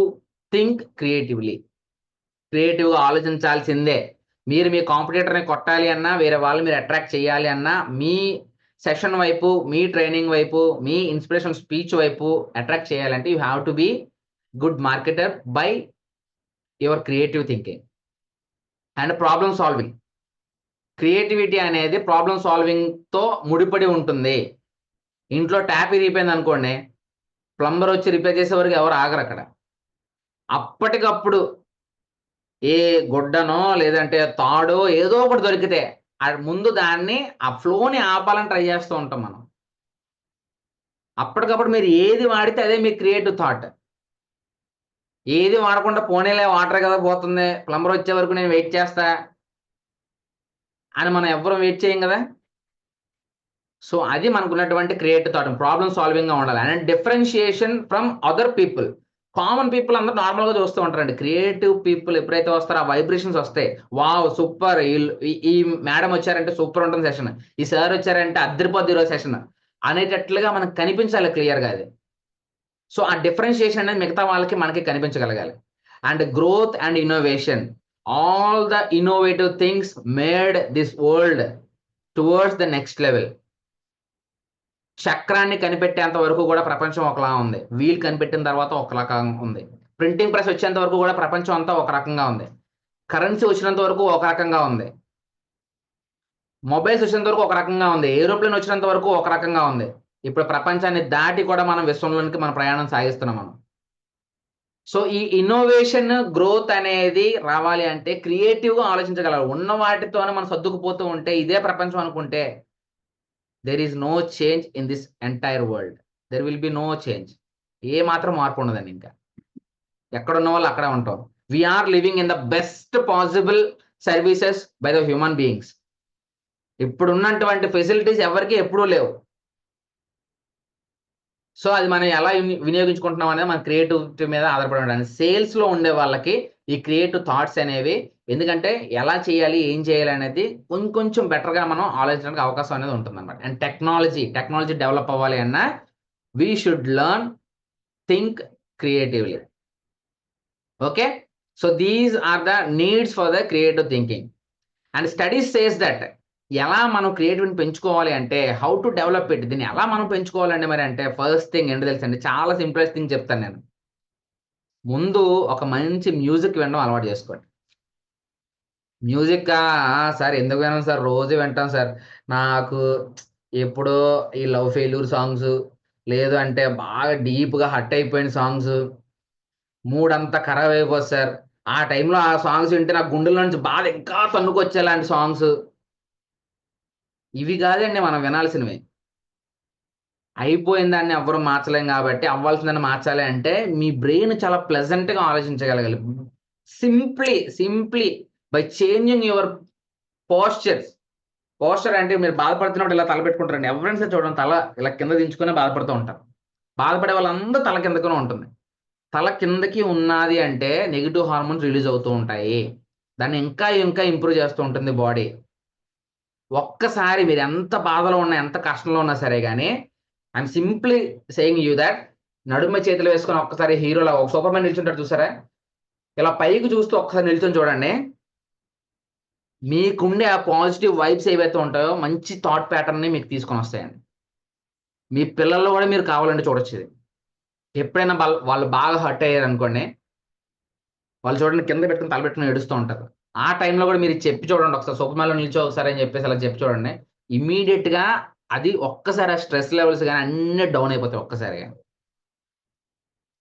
think creatively. క్రియేటివ్గా ఆలోచించాల్సిందే. మీరు మీ కాంపిటీటర్ని కొట్టాలి అన్నా, వేరే వాళ్ళు మీరు అట్రాక్ట్ చేయాలి అన్నా, మీ సెషన్ వైపు, మీ ట్రైనింగ్ వైపు, మీ ఇన్స్పిరేషన్ స్పీచ్ వైపు అట్రాక్ట్ చేయాలంటే you have to be good marketer by your creative thinking and problem solving. Creativity అనేది ప్రాబ్లమ్ సాల్వింగ్తో ముడిపడి ఉంటుంది. ఇంట్లో ట్యాప్ ఇరిగిపోయింది అనుకోండి, ప్లంబర్ వచ్చి రిపేర్ చేసే వరకు ఎవరు ఆగరు అక్కడ. అప్పటికప్పుడు ఏ గుడ్డనో లేదంటే తాడో ఏదో ఒకటి దొరికితే ముందు దాన్ని ఆ ఫ్లోని ఆపాలని ట్రై చేస్తూ ఉంటాం మనం. అప్పటికప్పుడు మీరు ఏది వాడితే అదే మీ క్రియేటివ్ థాట్. ఏది వాడకుండా పోనీలే వాటర్ కదా పోతుంది, ప్లంబర్ వచ్చే వరకు నేను వెయిట్ చేస్తా అని మనం ఎవ్వరం వెయిట్ చేయం కదా. సో అది మనకున్నటువంటి క్రియేటివ్ థాట్, ప్రాబ్లమ్ సాల్వింగ్గా ఉండాలి. And differentiation from other people. Common people అందరూ నార్మల్గా చూస్తూ ఉంటారండి. క్రియేటివ్ పీపుల్ ఎప్పుడైతే వస్తారో ఆ వైబ్రేషన్స్ వస్తాయి. వావ్ సూపర్, ఈ మేడం వచ్చారంటే సూపర్ ఉంటుంది సెషన్, ఈ సార్ వచ్చారంటే అద్దరిపోద్ది ఈరోజు సెషన్ అనేటట్లుగా మనకు కనిపించాలి క్లియర్గా అది. సో ఆ డిఫరెన్షియేషన్ అనేది మిగతా వాళ్ళకి మనకి కనిపించగలగాలి. And growth and innovation, all the innovative things made this world towards the next level. చక్రాన్ని కనిపెట్టేంత వరకు కూడా ప్రపంచం ఒకలా ఉంది, వీల్ కనిపెట్టిన తర్వాత ఒక రకంగా ఉంది, ప్రింటింగ్ ప్రెస్ వచ్చేంత వరకు కూడా ప్రపంచం అంతా ఒక రకంగా ఉంది, కరెన్సీ వచ్చినంత వరకు ఒక రకంగా ఉంది, మొబైల్స్ వచ్చినంత వరకు ఒక రకంగా ఉంది, ఏరోప్లేన్ వచ్చినంత వరకు ఒక రకంగా ఉంది. ఇప్పుడు ప్రపంచాన్ని దాటి కూడా మనం విశ్వంలోనికి మన ప్రయాణం సాగిస్తున్నాం మనం. సో ఈ ఇన్నోవేషన్ గ్రోత్ అనేది రావాలి అంటే క్రియేటివ్గా ఆలోచించగలరు. ఉన్న వాటితోనే మనం సర్దుకుపోతూ ఉంటే ఇదే ప్రపంచం అనుకుంటే there is no change in this entire world. There will be no change. ఏ మాత్రం మార్పు ఉండదండి. ఇంకా ఎక్కడున్న వాళ్ళు అక్కడే ఉంటాం. We are living in the best possible services by the human beings. ఇప్పుడున్నటువంటి ఫెసిలిటీస్ ఎవరికి ఎప్పుడూ లేవు. సో అది మనం ఎలా వినియోగించుకుంటున్నాం అనేది మన క్రియేటివిటీ మీద ఆధారపడి ఉండాలి. సేల్స్లో ఉండే వాళ్ళకి ఈ క్రియేటివ్ థాట్స్ అనేవి, ఎందుకంటే ఎలా చేయాలి ఏం చేయాలి అనేది కొంచెం బెటర్గా మనం ఆలోచించడానికి అవకాశం అనేది ఉంటుంది అనమాట. అండ్ టెక్నాలజీ డెవలప్ అవ్వాలి అన్నా we should learn think creatively. Okay, so these are the needs for the creative thinking. And studies says that ఎలా మనం క్రియేటివిటీని పెంచుకోవాలి అంటే హౌ టు డెవలప్ ఇట్, దీన్ని ఎలా మనం పెంచుకోవాలండి మరి అంటే ఫస్ట్ థింగ్ ఏంటో తెలుసండి, చాలా సింపులెస్ట్ థింగ్ చెప్తాను నేను. ముందు ఒక మంచి మ్యూజిక్ వినడం అలవాటు చేసుకోండి. మ్యూజిక్ సార్ ఎందుకు వినాం సార్, రోజు వింటాం సార్. నాకు ఎప్పుడో ఈ లవ్ ఫెయిల్యూర్ సాంగ్స్, లేదు అంటే బాగా డీప్గా హట్ అయిపోయిన సాంగ్స్, మూడ్ అంతా ఖరాబ్ అయిపోతుంది సార్. ఆ టైంలో ఆ సాంగ్స్ వింటే నా గుండెల నుంచి బాధ ఇంకా తన్నుకొచ్చేలాంటి సాంగ్స్. ఇవి కాదండి మనం వినాల్సినవి. అయిపోయిన దాన్ని ఎవ్వరూ మార్చలేం కాబట్టి అవ్వాల్సిందని మార్చాలి అంటే మీ బ్రెయిన్ చాలా ప్లెజెంట్గా ఆలోచించగలగాలి. Simply by changing your postures. Posture అంటే మీరు బాధపడుతున్నప్పుడు ఇలా తల పెట్టుకుంటారండి. ఎవరైనా సరే చూడండి, తల ఇలా కింద దించుకునే బాధపడుతూ ఉంటారు. బాధపడే వాళ్ళందరూ తల కిందకునే ఉంటుంది. తల కిందకి ఉన్నది అంటే నెగిటివ్ హార్మోన్స్ రిలీజ్ అవుతూ ఉంటాయి. దాన్ని ఇంకా ఇంప్రూవ్ చేస్తూ ఉంటుంది బాడీ. ఒక్కసారి మీరు ఎంత బాధలో ఉన్నా, ఎంత కష్టంలో ఉన్నా సరే కానీ, I'm simply saying you that, నడుమ చేతులు వేసుకొని ఒక్కసారి హీరోలా ఒక సూపర్ మ్యాన్ నిల్చుంటారు చూసారా, ఇలా పైకి చూస్తూ ఒక్కసారి నిల్చొని చూడండి. మీకుండే ఆ పాజిటివ్ వైబ్స్ ఏవైతే ఉంటాయో మంచి థాట్ ప్యాటర్న్ని మీకు తీసుకొని వస్తాయండి. మీ పిల్లల్లో కూడా మీరు కావాలంటే చూడొచ్చు ఇది. ఎప్పుడైనా వాళ్ళు బాగా హర్ట్ అయ్యారు అనుకోండి, వాళ్ళు చూడండి కింద పెట్టుకుని తల పెట్టుకుని ఏడుస్తూ ఉంటారు. ఆ టైంలో కూడా మీరు చెప్పి చూడండి, ఒకసారి సూపర్ మ్యాన్లో నిల్చో ఒకసారి అని చెప్పేసి అలా చెప్పి చూడండి. ఇమీడియట్గా అది ఒక్కసారి ఆ స్ట్రెస్ లెవెల్స్ కానీ అన్నీ డౌన్ అయిపోతాయి ఒక్కసారిగా.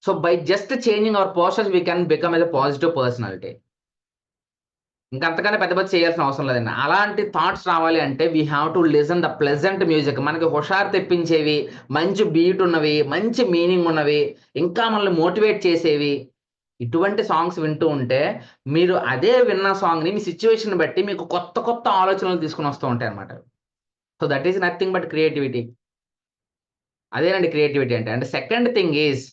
So by just changing our postures we can become a positive personality. ఇంకంతకన్నా పెద్ద చేయాల్సిన అవసరం లేదండి. అలాంటి థాట్స్ రావాలి అంటే we have to listen the pleasant music. మనకి హుషారు తెప్పించేవి, మంచి బీట్ ఉన్నవి, మంచి మీనింగ్ ఉన్నవి, ఇంకా మనల్ని మోటివేట్ చేసేవి, ఇటువంటి సాంగ్స్ వింటూ ఉంటే మీరు అదే విన్న సాంగ్ని మీ సిచ్యువేషన్ బట్టి మీకు కొత్త ఆలోచనలు తీసుకుని వస్తూ ఉంటాయి అన్నమాట. So that is nothing but creativity. అదేనండి క్రియేటివిటీ అంటే. And second thing is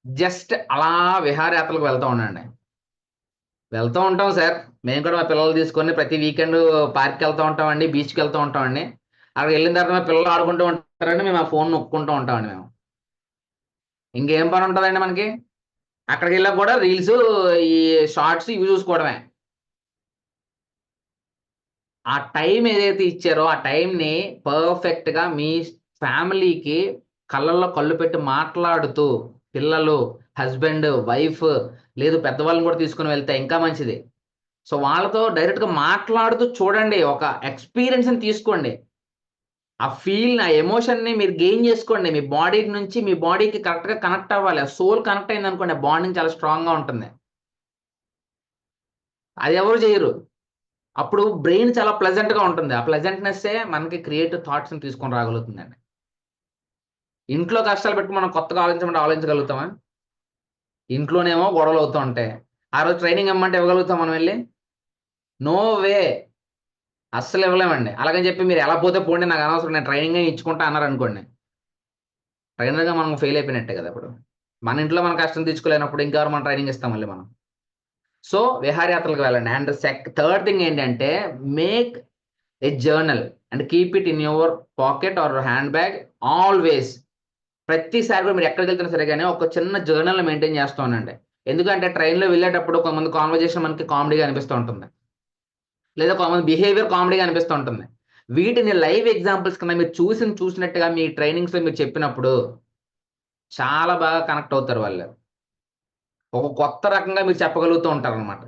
just అలా విహారయాత్రలకు వెళ్తూ ఉండండి. వెళ్తూ ఉంటాం సార్, మేము కూడా మా పిల్లలు తీసుకొని ప్రతి వీకెండ్ పార్క్కి వెళ్తూ ఉంటామండి, బీచ్కి వెళ్తూ ఉంటామండి. అక్కడికి వెళ్ళిన తర్వాత మా పిల్లలు ఆడుకుంటూ ఉంటారండి, మేము ఆ ఫోన్ నొక్కుంటూ ఉంటామండి. మేము ఇంకేం పని ఉంటుందండి మనకి? అక్కడికి వెళ్ళా కూడా రీల్స్, ఈ షార్ట్స్ ఇవి చూసుకోవడమే. ఆ టైం ఏదైతే ఇచ్చారో ఆ టైంని పర్ఫెక్ట్గా మీ ఫ్యామిలీకి కళ్ళల్లో కళ్ళు పెట్టి మాట్లాడుతూ, పిల్లలు, హస్బెండ్, వైఫ్, లేదు పెద్దవాళ్ళని కూడా తీసుకుని వెళ్తే ఇంకా మంచిది. సో వాళ్ళతో డైరెక్ట్గా మాట్లాడుతూ చూడండి, ఒక ఎక్స్పీరియన్స్ని తీసుకోండి. ఆ ఫీల్, ఆ ఎమోషన్ని మీరు గెయిన్ చేసుకోండి. మీ బాడీ నుంచి మీ బాడీకి కరెక్ట్గా కనెక్ట్ అవ్వాలి. ఆ సోల్ కనెక్ట్ అయింది అనుకోండి, బాండింగ్ చాలా స్ట్రాంగ్గా ఉంటుంది. అది ఎవరు చేయరు. అప్పుడు బ్రెయిన్ చాలా ప్లెజెంట్గా ఉంటుంది. ఆ ప్లెజెంట్నెస్సే మనకి క్రియేటివ్ థాట్స్ని తీసుకొని రాగలుగుతుందండి. ఇంట్లో కష్టాలు పెట్టి మనం కొత్తగా ఆలోచించగలుగుతామా? ఇంట్లోనేమో గొడవలు అవుతూ ఉంటాయి. ఆ రోజు ట్రైనింగ్ ఇవ్వమంటే ఇవ్వగలుగుతాం మనం వెళ్ళి? నో వే, అస్సలు ఇవ్వలేమండి. అలాగని చెప్పి మీరు ఎలా పోతే పోండి, నాకు అనవసరం, నేను ట్రైనింగ్ ఇచ్చుకుంటా అన్నారు అనుకోండి, ట్రైనర్గా మనం ఫెయిల్ అయిపోయినట్టే కదా. ఇప్పుడు మన ఇంట్లో మన కష్టం తీసుకోలేనప్పుడు ఇంకెవరు మనం ట్రైనింగ్ ఇస్తాం మళ్ళీ మనం? సో విహారయాత్రలకు వెళ్ళండి. అండ్ థర్డ్ థింగ్ ఏంటంటే make a journal and keep it in your pocket or hand bag always. ప్రతిసారి కూడా మీరు ఎక్కడికి వెళ్తున్నా సరే కానీ ఒక చిన్న జర్నల్ మెయింటైన్ చేస్తూ ఉండండి. ఎందుకంటే ట్రైన్లో వెళ్ళేటప్పుడు కొంతమంది కాన్వర్జేషన్ మనకి కామెడీగా అనిపిస్తూ ఉంటుంది, లేదా కొంతమంది బిహేవియర్ కామెడీగా అనిపిస్తూ ఉంటుంది. వీటిని లైవ్ ఎగ్జాంపుల్స్ కన్నా మీరు చూసినట్టుగా మీ ట్రైనింగ్స్లో మీరు చెప్పినప్పుడు చాలా బాగా కనెక్ట్ అవుతారు వాళ్ళు. ఒక కొత్త రకంగా మీరు చెప్పగలుగుతూ ఉంటారు అనమాట.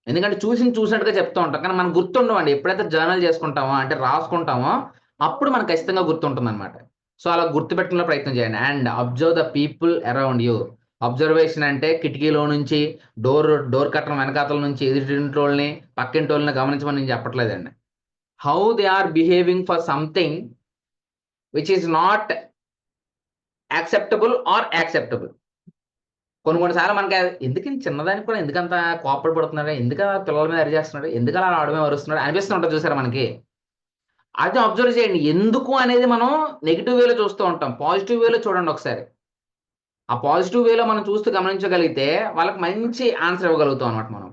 ఎందుకంటే చూసినట్టుగా చెప్తూ ఉంటాం, కానీ మనకు గుర్తుండవండి. ఎప్పుడైతే జర్నల్ చేసుకుంటామో, అంటే రాసుకుంటామో, అప్పుడు మనకు ఖచ్చితంగా గుర్తుంటుంది అనమాట. సో అలా గుర్తుపెట్టుకునే ప్రయత్నం చేయండి. And observe the people around you. Observation అంటే కిటికీలో నుంచి, డోర్ కట్టడం వెనకాతల నుంచి ఎదుటింటోళ్ళని, పక్కింటోళ్ళని గమనించమని నేను చెప్పట్లేదండి. How they are behaving for something which is not acceptable or acceptable. కొన్నిసార్లు మనకి ఎందుకు చిన్నదానికి కూడా ఎందుకంత కోపడి పడుతున్నాడు, ఎందుకు పిల్లల మీద అరిచేస్తున్నాడు, ఎందుకు అలా ఆడమే అరుస్తున్నాడు అనిపిస్తూ ఉంటుంది చూసారా మనకి. అది అబ్జర్వ్ చేయండి. ఎందుకు అనేది మనం నెగిటివ్ వేలో చూస్తూ ఉంటాం, పాజిటివ్ వేలో చూడండి ఒకసారి. ఆ పాజిటివ్ వేలో మనం చూస్తూ గమనించగలిగితే వాళ్ళకి మంచి ఆన్సర్ ఇవ్వగలుగుతాం అనమాట మనం.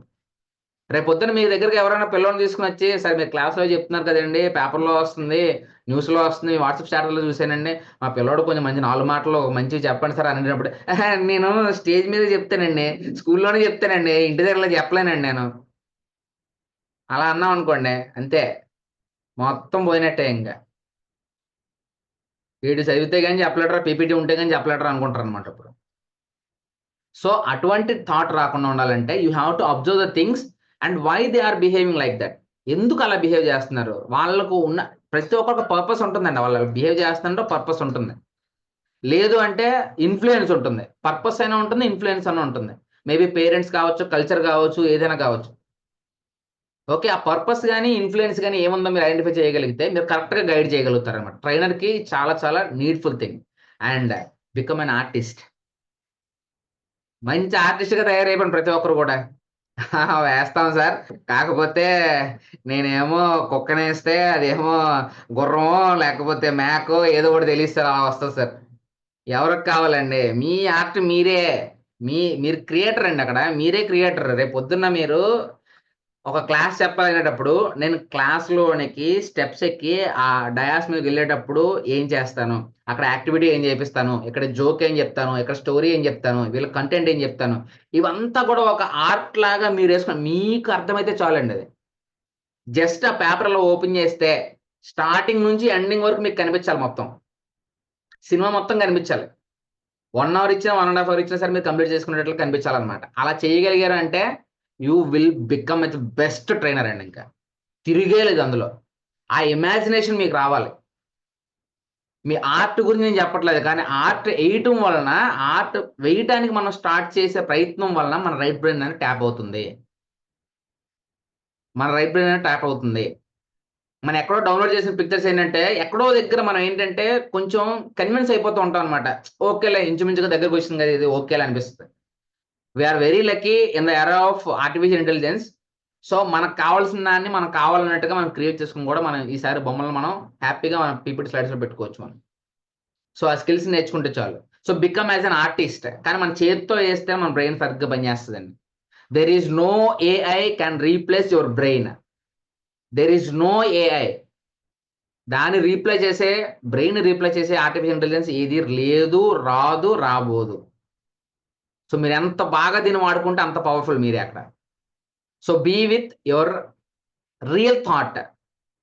రేపు పొద్దున్న మీ దగ్గరికి ఎవరైనా పిల్లల్ని తీసుకుని వచ్చి, సరే మీరు క్లాస్లో చెప్తున్నారు కదండి, పేపర్లో వస్తుంది, న్యూస్లో వస్తుంది, వాట్సాప్ స్టాటస్లో చూసానండి, మా పిల్లోడు కొంచెం మంచి 4 మాటలు మంచిగా చెప్పండి సార్ అనేటప్పుడు, నేను స్టేజ్ మీద చెప్తానండి, స్కూల్లోనే చెప్తానండి, ఇంటి దగ్గర చెప్పలేనండి నేను. అలా అన్నాం అనుకోండి అంతే, మొత్తం పోయినట్టే. ఇంకా వీడు చదివితే కానీ చెప్పలేడరా, పీపీటీ ఉంటే కానీ చెప్పలేడరా అనుకుంటారు అనమాట ఇప్పుడు. సో అటువంటి థాట్ రాకుండా ఉండాలంటే you have to observe the things and why they are behaving like that. ఎందుకు అలా బిహేవ్ చేస్తున్నారు, వాళ్ళకు ఉన్న ప్రతి ఒక్కరికి పర్పస్ ఉంటుందండి. వాళ్ళు బిహేవ్ చేస్తుంటే పర్పస్ ఉంటుంది. లేదు అంటే ఇన్ఫ్లుయెన్స్ ఉంటుంది. పర్పస్ అయినా ఉంటుంది, ఇన్ఫ్లుయెన్స్ అయినా ఉంటుంది. మేబీ పేరెంట్స్ కావచ్చు, కల్చర్ కావచ్చు, ఏదైనా కావచ్చు. ఓకే, ఆ పర్పస్ కానీ ఇన్ఫ్లుయెన్స్ కానీ ఏముందో మీరు ఐడెంటిఫై చేయగలిగితే మీరు కరెక్ట్గా గైడ్ చేయగలుగుతారు అనమాట. ట్రైనర్కి చాలా చాలా needful thing. And become an artist. మంచి ఆర్టిస్ట్గా తయారైపోయింది ప్రతి ఒక్కరు కూడా. వేస్తాం సార్, కాకపోతే నేనేమో కుక్కనేస్తే అదేమో గుర్రమో లేకపోతే మేకో ఏదో ఒకటి తెలియస్తారు, అలా వస్తుంది సార్. ఎవరికి కావాలండి మీ ఆర్ట్? మీరు క్రియేటర్ అండి. అక్కడ మీరే క్రియేటర్. రేపు పొద్దున్న మీరు ఒక క్లాస్ చెప్పాలనేటప్పుడు నేను క్లాస్లోనికి స్టెప్స్ ఎక్కి ఆ డయాస్ మీదకి వెళ్ళేటప్పుడు ఏం చేస్తాను, అక్కడ యాక్టివిటీ ఏం చేపిస్తాను, ఇక్కడ జోక్ ఏం చెప్తాను, ఇక్కడ స్టోరీ ఏం చెప్తాను, వీళ్ళ కంటెంట్ ఏం చెప్తాను, ఇవంతా కూడా ఒక ఆర్ట్ లాగా మీరు వేసుకుని మీకు అర్థమైతే చాలండి. అది జస్ట్ ఆ పేపర్లో ఓపెన్ చేస్తే స్టార్టింగ్ నుంచి ఎండింగ్ వరకు మీకు కనిపించాలి. మొత్తం సినిమా మొత్తం కనిపించాలి. 1 అవర్ ఇచ్చినా 1.5 అవర్ ఇచ్చినా సరే మీరు కంప్లీట్ చేసుకునేటట్లు కనిపించాలన్నమాట. అలా చేయగలిగారు అంటే you will become a best trainer అండి. ఇంకా తిరిగేలేదు అందులో. ఆ ఇమాజినేషన్ మీకు రావాలి. మీ ఆర్ట్ గురించి నేను చెప్పట్లేదు, కానీ ఆర్ట్ వేయటం వలన, ఆర్ట్ వేయటానికి మనం స్టార్ట్ చేసే ప్రయత్నం వలన మన రైట్ బ్రెయిన్ అనేది ట్యాప్ అవుతుంది. మనం ఎక్కడో డౌన్లోడ్ చేసిన పిక్చర్స్ ఏంటంటే ఎక్కడో దగ్గర మనం ఏంటంటే కొంచెం కన్విన్స్ అయిపోతూ ఉంటాం అనమాట. ఓకేలే, ఇంచుమించుగా దగ్గరకు వచ్చింది కదా ఇది, ఓకేలే అనిపిస్తుంది. We're very lucky in the era of artificial intelligence. So మనకు కావాల్సిన దాన్ని మనం కావాలన్నట్టుగా మనం క్రియేట్ చేసుకుని కూడా మనం ఈసారి బొమ్మలను మనం హ్యాపీగా మన పీపీటీ స్లైడ్స్లో పెట్టుకోవచ్చు మనం. సో ఆ స్కిల్స్ నేర్చుకుంటే చాలు. So become as an artist. కానీ మన చేతితో వేస్తే మన బ్రెయిన్ సరిగ్గా పనిచేస్తుందండి. There is no AI can replace your brain. There is no AI. దాన్ని బ్రెయిన్ రీప్లై చేసే ఆర్టిఫిషియల్ ఇంటెలిజెన్స్ ఏది లేదు, రాదు, రాబోదు. సో మీరు ఎంత బాగా దీన్ని వాడుకుంటే అంత పవర్ఫుల్ మీరే అక్కడ. So be with your real thought.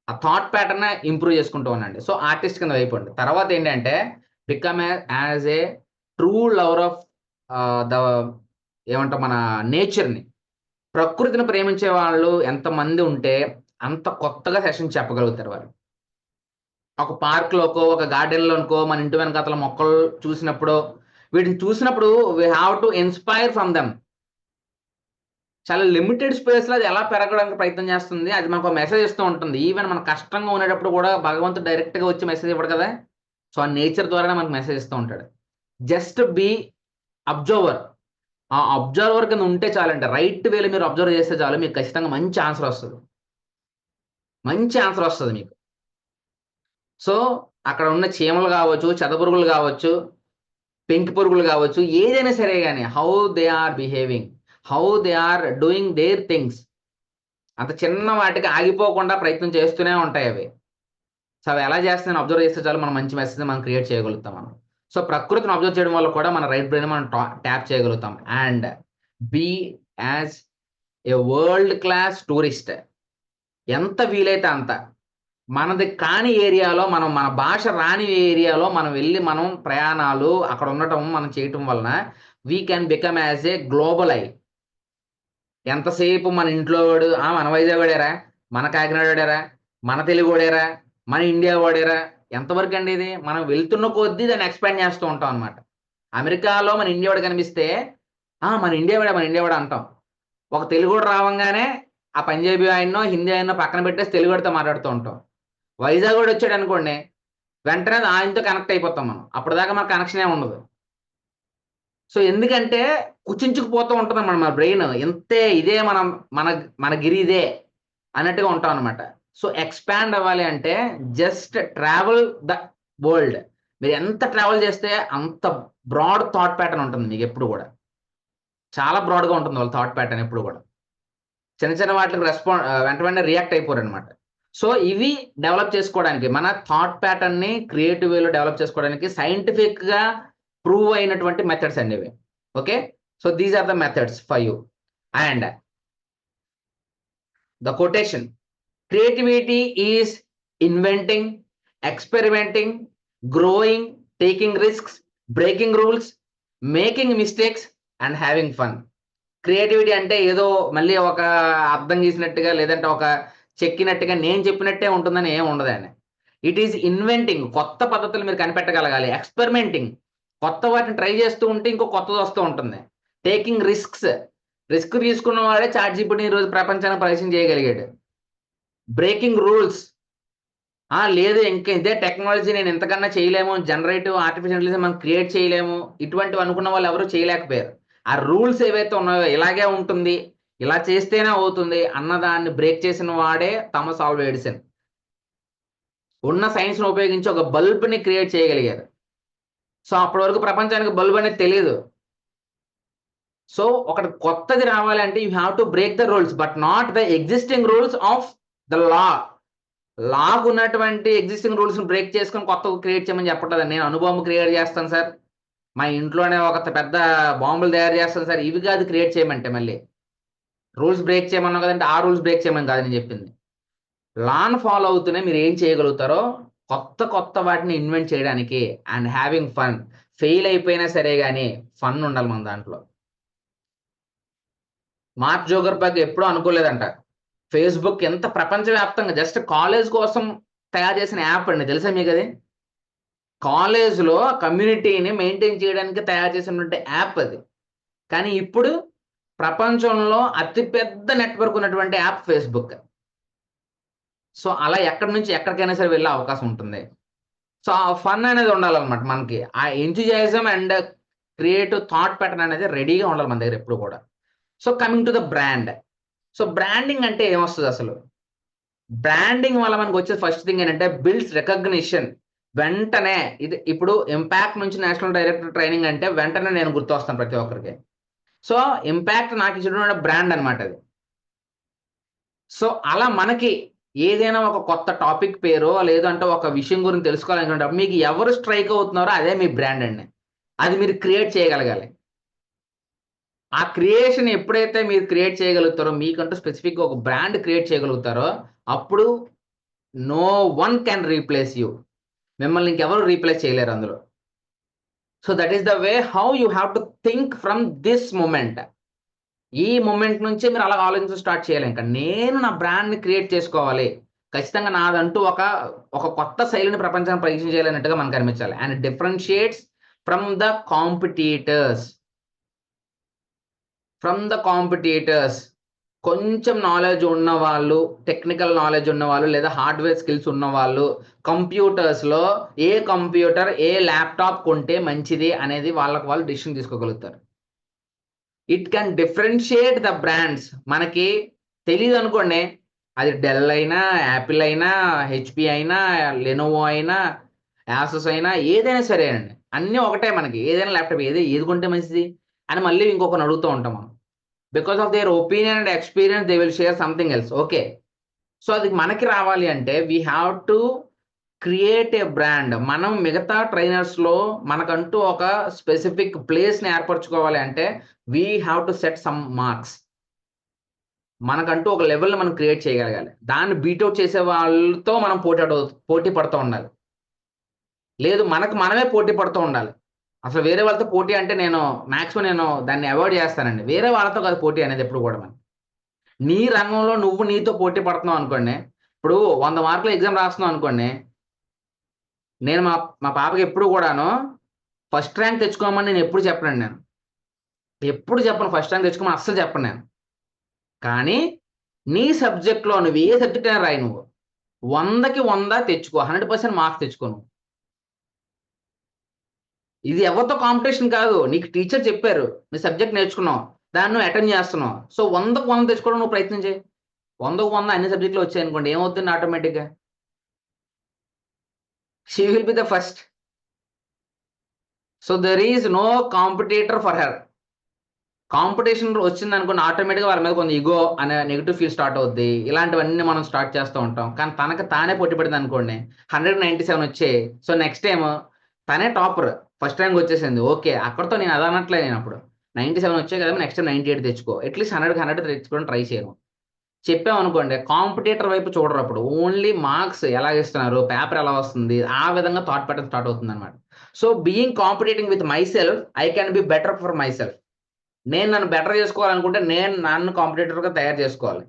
ఆ థాట్ ప్యాటర్న్ ఇంప్రూవ్ చేసుకుంటూ ఉండండి. సో ఆర్టిస్ట్ కింద అయిపోండి. తర్వాత ఏంటంటే become as a true lover of ఏమంటాం మన నేచర్ని, ప్రకృతిని ప్రేమించే వాళ్ళు ఎంతమంది ఉంటే అంత కొత్తగా సెషన్ చెప్పగలుగుతారు వాళ్ళు. ఒక పార్క్లోకో ఒక గార్డెన్లోకో మన ఇంటి వెనకాతల మొక్కలు చూసినప్పుడు, వీటిని చూసినప్పుడు we have to inspire from them. చాలా లిమిటెడ్ స్పేస్లో అది ఎలా పెరగడానికి ప్రయత్నం చేస్తుంది, అది మనకు మెసేజ్ ఇస్తూ ఉంటుంది. ఈవెన్ మన కష్టంగా ఉండేటప్పుడు కూడా భగవంతుడు డైరెక్ట్గా వచ్చి మెసేజ్ ఇవ్వడు కదా. సో ఆ నేచర్ ద్వారానే మనకు మెసేజ్ ఇస్తూ ఉంటాడు. Just be observer. ఆ అబ్జర్వర్ కింద ఉంటే చాలంటే, రైట్ వేలో మీరు అబ్జర్వ్ చేస్తే చాలు, మీకు ఖచ్చితంగా మంచి ఆన్సర్ వస్తుంది మీకు. సో అక్కడ ఉన్న చీమలు కావచ్చు, చెదపురుగులు కావచ్చు, పెంకి పురుగులు కావచ్చు, ఏదైనా సరే కానీ how they are behaving, how they are doing their things, అంత చిన్న వాటికి ఆగిపోకుండా ప్రయత్నం చేస్తూనే ఉంటాయి అవి. సో అవి ఎలా చేస్తాయని అబ్జర్వ్ చేస్తే చాలు మనం మంచి మెసేజ్ మనం క్రియేట్ చేయగలుగుతాం మనం. సో ప్రకృతిని అబ్జర్వ్ చేయడం వల్ల కూడా మన రైట్ బ్రెయిన్ మనం ట్యాప్ చేయగలుగుతాం. And be as a world class tourist. ఎంత వీలైతే అంత మనది కాని ఏరియాలో, మన భాష రాని ఏరియాలో మనం వెళ్ళి మనం ప్రయాణాలు అక్కడ ఉండటం మనం చేయటం వలన we can become as a global I. ఎంతసేపు మన ఇంట్లో వాడు, మన వైజాగ్ వాడేరా, మన కాకినాడ వాడేరా, మన తెలుగు వాడేరా, మన ఇండియా వాడేరా, ఎంతవరకు అండి ఇది? మనం వెళ్తున్న కొద్దీ దాన్ని ఎక్స్పాండ్ చేస్తూ ఉంటాం అనమాట. అమెరికాలో మన ఇండియా వాడు కనిపిస్తే మన ఇండియా వాడు అంటాం. ఒక తెలుగు వాడు రావంగానే ఆ పంజాబీ ఆయన్నో హిందీ ఆయన్నో పక్కన పెట్టేసి తెలుగు వాడితో మాట్లాడుతూ ఉంటాం. వైజాగ్ వాడు వచ్చాడు అనుకోండి, వెంటనే ఆయనతో కనెక్ట్ అయిపోతాం మనం. అప్పటిదాకా మనకు కనెక్షనే ఉండదు. సో ఎందుకంటే కుచించుకుపోతూ ఉంటుంది మన బ్రెయిన్. ఇంతే, ఇదే మన గిరి ఇదే అన్నట్టుగా ఉంటాం అనమాట. సో ఎక్స్పాండ్ అవ్వాలి అంటే జస్ట్ ట్రావెల్ ద వరల్డ్. మీరు ఎంత ట్రావెల్ చేస్తే అంత బ్రాడ్ థాట్ ప్యాటర్న్ ఉంటుంది మీకు ఎప్పుడు కూడా. చాలా బ్రాడ్గా ఉంటుంది వాళ్ళ థాట్ ప్యాటర్న్ ఎప్పుడు కూడా. చిన్న చిన్న వాటికి వెంటనే రియాక్ట్ అయిపోరు అనమాట. సో ఇవి డెవలప్ చేసుకోవడానికి, మన థాట్ ప్యాటర్న్ని క్రియేటివ్ వేలో డెవలప్ చేసుకోవడానికి సైంటిఫిక్గా ప్రూవ్ అయినటువంటి మెథడ్స్ అండి ఇవి. Okay, so these are the methods for you. And the quotation. Creativity is inventing, experimenting, growing, taking risks, breaking rules, making mistakes and having fun. Creativity అంటే ఏదో మళ్ళీ ఒక అర్థం చేసినట్టుగా లేదంటే ఒక చెక్కినట్టుగా నేను చెప్పినట్టే ఉంటుందని ఏం ఉండదండి. ఇట్ ఈస్ ఇన్వెంటింగ్, కొత్త పద్ధతులు మీరు కనిపెట్టగలగాలి. ఎక్స్పెరిమెంటింగ్, కొత్త వాటిని ట్రై చేస్తూ ఉంటే ఇంకో కొత్తది వస్తూ ఉంటుంది. టేకింగ్ రిస్క్ తీసుకున్న వాడే ChatGPT ఈ రోజు ప్రపంచానికి పరిచయం చేయగలిగాడు. బ్రేకింగ్ రూల్స్, లేదు ఇంకా ఇదే టెక్నాలజీ, నేను ఎంతకన్నా చేయలేము, జనరేటివ్ ఆర్టిఫిషియల్ ఇంటెలిజెన్స్ మనం క్రియేట్ చేయలేము, ఇటువంటివి అనుకున్న వాళ్ళు ఎవరు చేయలేకపోయారు. ఆ రూల్స్ ఏవైతే ఉన్నాయో ఇలాగే ఉంటుంది, ఇలా చేస్తేనే అవుతుంది అన్నదాన్ని బ్రేక్ చేసిన వాడే థామస్ ఆల్వా ఎడిసన్. ఉన్న సైన్స్ను ఉపయోగించి ఒక బల్బ్ని క్రియేట్ చేయగలిగారు. సో అప్పటి వరకు ప్రపంచానికి బల్బ్ అనేది తెలియదు. సో ఒకటి కొత్తది రావాలంటే you have to break the rules, but not the existing rules of the లాకు ఉన్నటువంటి ఎగ్జిస్టింగ్ రూల్స్ బ్రేక్ చేసుకొని కొత్తగా క్రియేట్ చేయమని చెప్పట్లేదు. నేను అణుబాంబు క్రియేట్ చేస్తాను సార్, మా ఇంట్లోనే ఒక పెద్ద బాంబులు తయారు చేస్తాను సార్, ఇవి కాదు క్రియేట్ చేయమంటే. మళ్ళీ రూల్స్ బ్రేక్ చేయమన్నా కదంటే ఆ రూల్స్ బ్రేక్ చేయమని కాదు నేను చెప్పింది. లాను ఫాలో అవుతూనే మీరు ఏం చేయగలుగుతారో కొత్త వాటిని ఇన్వెంట్ చేయడానికి అండ్ హ్యావింగ్ ఫన్. ఫెయిల్ అయిపోయినా సరే కానీ ఫన్ ఉండాలి మన దాంట్లో. మార్క్ జోకర్బర్గ్ ఎప్పుడూ అనుకోలేదంట ఫేస్బుక్ ఎంత ప్రపంచవ్యాప్తంగా జస్ట్ కాలేజ్ కోసం తయారు చేసిన యాప్ అండి, తెలుసా మీకు అది? కాలేజ్లో కమ్యూనిటీని మెయింటైన్ చేయడానికి తయారు చేసినటువంటి యాప్ అది. కానీ ఇప్పుడు ప్రపంచంలో అతిపెద్ద నెట్వర్క్ ఉన్నటువంటి యాప్ ఫేస్బుక్. సో అలా ఎక్కడి నుంచి ఎక్కడికైనా సరే వెళ్ళే అవకాశం ఉంటుంది. సో ఆ ఫన్ అనేది ఉండాలన్నమాట మనకి. ఆ enthusiasm and creative thought pattern అనేది రెడీగా ఉండాలి మన దగ్గర ఎప్పుడు కూడా. So coming to the brand. So branding అంటే ఏమొస్తుంది అసలు? బ్రాండింగ్ వల్ల మనకు వచ్చే ఫస్ట్ థింగ్ ఏంటంటే బిల్డ్స్ రికగ్నిషన్. వెంటనే ఇది ఇప్పుడు ఇంపాక్ట్ నుంచి నేషనల్ డైరెక్టర్ ట్రైనింగ్ అంటే వెంటనే నేను గుర్తొస్తాను ప్రతి ఒక్కరికి. సో ఇంపాక్ట్ నాకు ఇచ్చిన బ్రాండ్ అనమాట అది. సో అలా మనకి ఏదైనా ఒక కొత్త టాపిక్ పేరో లేదంటే ఒక విషయం గురించి తెలుసుకోవాలనుకుంటే మీకు ఎవరు స్ట్రైక్ అవుతున్నారో అదే మీ బ్రాండ్ అండి. అది మీరు క్రియేట్ చేయగలగాలి. ఆ క్రియేషన్ ఎప్పుడైతే మీరు క్రియేట్ చేయగలుగుతారో, మీకంటూ స్పెసిఫిక్గా ఒక బ్రాండ్ క్రియేట్ చేయగలుగుతారో, అప్పుడు no one can replace you. మిమ్మల్ని ఇంకెవరు రీప్లేస్ చేయలేరు అందులో. So that is the way how you have to think from this moment. ఈ మూమెంట్ నుంచే మీరు అలా ఆలోచించడం స్టార్ట్ చేయాలి. ఇంకా నేను నా బ్రాండ్ని క్రియేట్ చేసుకోవాలి, ఖచ్చితంగా నాదంటూ ఒక కొత్త శైలిని ప్రపంచాన్ని పరిచయం చేయాలన్నట్టుగా మనకు అనిపించాలి. And differentiates from the competitors. కొంచెం నాలెడ్జ్ ఉన్నవాళ్ళు, టెక్నికల్ నాలెడ్జ్ ఉన్నవాళ్ళు లేదా హార్డ్వేర్ స్కిల్స్ ఉన్నవాళ్ళు కంప్యూటర్స్లో ఏ కంప్యూటర్ ఏ ల్యాప్టాప్ కొంటే మంచిది అనేది వాళ్ళకు వాళ్ళు డిసిషన్ తీసుకోగలుగుతారు. It can differentiate the brands. మనకి తెలియదు అనుకోండి, అది డెల్ అయినా, యాపిల్ అయినా, హెచ్పి అయినా, లెనోవో అయినా, యాసస్ అయినా, ఏదైనా సరే అండి, అన్నీ ఒకటే. మనకి ఏదైనా ల్యాప్టాప్ ఏది కొంటే మంచిది అని మళ్ళీ ఇంకొకరిని అడుగుతూ ఉంటాం మనం. Because of their opinion and experience they will share something else. Okay, so అది మనకి రావాలి అంటే we have to create a brand. మనం మిగతా ట్రైనర్స్లో మనకంటూ ఒక స్పెసిఫిక్ ప్లేస్ని ఏర్పరచుకోవాలి అంటే we have to set some marks. మనకంటూ ఒక లెవెల్ని మనం క్రియేట్ చేయగలగాలి. దాన్ని బీట్అవుట్ చేసే వాళ్ళతో మనం పోటీ పడుతూ ఉండాలి. లేదు మనకు మనమే పోటీ పడుతూ ఉండాలి. అసలు వేరే వాళ్ళతో పోటీ అంటే నేను దాన్ని అవాయిడ్ చేస్తానండి. వేరే వాళ్ళతో కాదు పోటీ అనేది ఎప్పుడు కూడా. మనం నీ రంగంలో నువ్వు నీతో పోటీ పడుతున్నావు అనుకోండి. ఇప్పుడు 100 మార్కుల ఎగ్జామ్ రాస్తున్నావు అనుకోండి, నేను మా పాపకి ఎప్పుడు కూడాను ఫస్ట్ ర్యాంక్ తెచ్చుకోమని నేను ఎప్పుడు చెప్పనండి. నేను ఎప్పుడు చెప్పను ఫస్ట్ ర్యాంక్ తెచ్చుకోమని, అస్సలు చెప్పను నేను. కానీ నీ సబ్జెక్ట్లో నువ్వు ఏ సబ్జెక్ట్ అయినా రాయి, నువ్వు 100కి 100 తెచ్చుకో, 100% మార్క్స్ తెచ్చుకో. నువ్వు ఇది ఎవరితో కాంపిటీషన్ కాదు. నీకు టీచర్ చెప్పారు, నీ సబ్జెక్ట్ నేర్చుకున్నావు, దాన్ని నువ్వు అటెండ్ చేస్తున్నావు. సో 100కి 100 తెచ్చుకోవడం నువ్వు ప్రయత్నం చేయి. 100కి 100 అన్ని సబ్జెక్టులు వచ్చాయి అనుకోండి, ఏమవుతుంది ఆటోమేటిక్గా? She will be the first. So there is no competitor for her. Competition వచ్చింది అనుకోండి, ఆటోమేటిక్గా వాళ్ళ మీద కొంచెం ఇగో అనే నెగిటివ్ ఫీల్ స్టార్ట్ అవుద్ది. ఇలాంటివన్నీ మనం స్టార్ట్ చేస్తూ ఉంటాం. కానీ తనకు తానే పోటీ పడింది అనుకోండి, 197 వచ్చాయి. సో నెక్స్ట్ టైం తనే టాపర్, ఫస్ట్ ర్యాంక్ వచ్చేసింది. ఓకే, అక్కడితో నేను అదనట్లే. నేను అప్పుడు 97 వచ్చాయి కదా, నెక్స్ట్ టైం 98 తెచ్చుకో. అట్లీస్ట్ 100 తెచ్చుకోవడం ట్రై చేయను. చెప్పామనుకోండి, కాంపిటీటర్ వైపు చూడరు. అప్పుడు ఓన్లీ మార్క్స్ ఎలా ఇస్తున్నారు, పేపర్ ఎలా వస్తుంది, ఆ విధంగా థాట్ ప్యాటర్న్ స్టార్ట్ అవుతుంది అనమాట. So being కాంపిటేటింగ్ with my self, I can be better for my self. నేను నన్ను బెటర్ చేసుకోవాలనుకుంటే నేను నన్ను కాంపిటేటర్గా తయారు చేసుకోవాలి.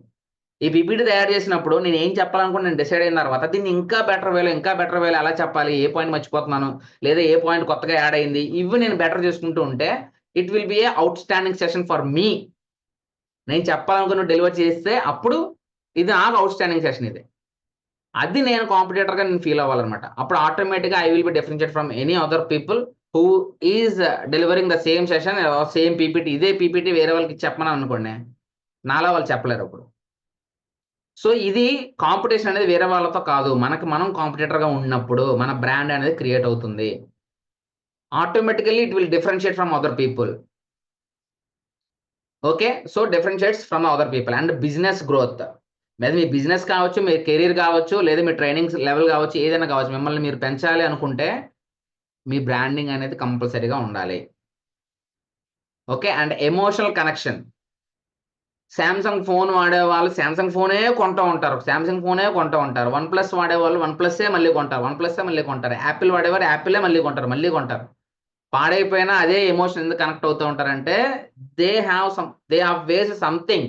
ఈ పీపీటీ తయారు చేసినప్పుడు నేను ఏం చెప్పాలనుకుంటే నేను డిసైడ్ అయిన తర్వాత దీన్ని ఇంకా బెటర్ వేలో ఎలా చెప్పాలి, ఏ పాయింట్ మర్చిపోతున్నాను, లేదా ఏ పాయింట్ కొత్తగా యాడ్ అయింది, ఇవి నేను బెటర్ చేసుకుంటూ ఉంటే it will be A out standing session for me. నేను చెప్పాలనుకున్న డెలివర్ చేస్తే అప్పుడు ఇది నాకు అవుట్ స్టాండింగ్ సెషన్. ఇది అది నేను కాంపిటేటర్గా నేను ఫీల్ అవ్వాలన్నమాట. అప్పుడు ఆటోమేటిక్గా I will be differentiate from any other people who is delivering the same session, same PPT. ఇదే పీపీటీ వేరే వాళ్ళకి చెప్పమని అనుకోండి, నాలా వాళ్ళు చెప్పలేరు అప్పుడు. సో ఇది కాంపిటీషన్ అనేది వేరే వాళ్ళతో కాదు, మనకి మనం కాంపిటేటర్గా ఉన్నప్పుడు మన బ్రాండ్ అనేది క్రియేట్ అవుతుంది. Automatically it will differentiate from other people. Okay, so differentiates from other people. And business growth, లేదా మీ బిజినెస్ కావచ్చు, మీ కెరీర్ కావచ్చు, లేదా మీ ట్రైనింగ్ లెవెల్ కావచ్చు, ఏదైనా కావచ్చు, మిమ్మల్ని మీరు పెంచాలి అనుకుంటే మీ బ్రాండింగ్ అనేది కంపల్సరీగా ఉండాలి. Okay, and emotional connection. Samsung phone వాడే వాళ్ళు శాంసంగ్ ఫోనే కొంటూ ఉంటారు, వన్ ప్లస్ వాడేవాళ్ళు వన్ ప్లస్సే మళ్ళీ కొంటారు, యాపిల్ వాడేవారు యాపిలే మళ్ళీ కొంటారు. పాడైపోయినా అదే ఎమోషన్ ఎందుకు కనెక్ట్ అవుతూ ఉంటారంటే they have ways something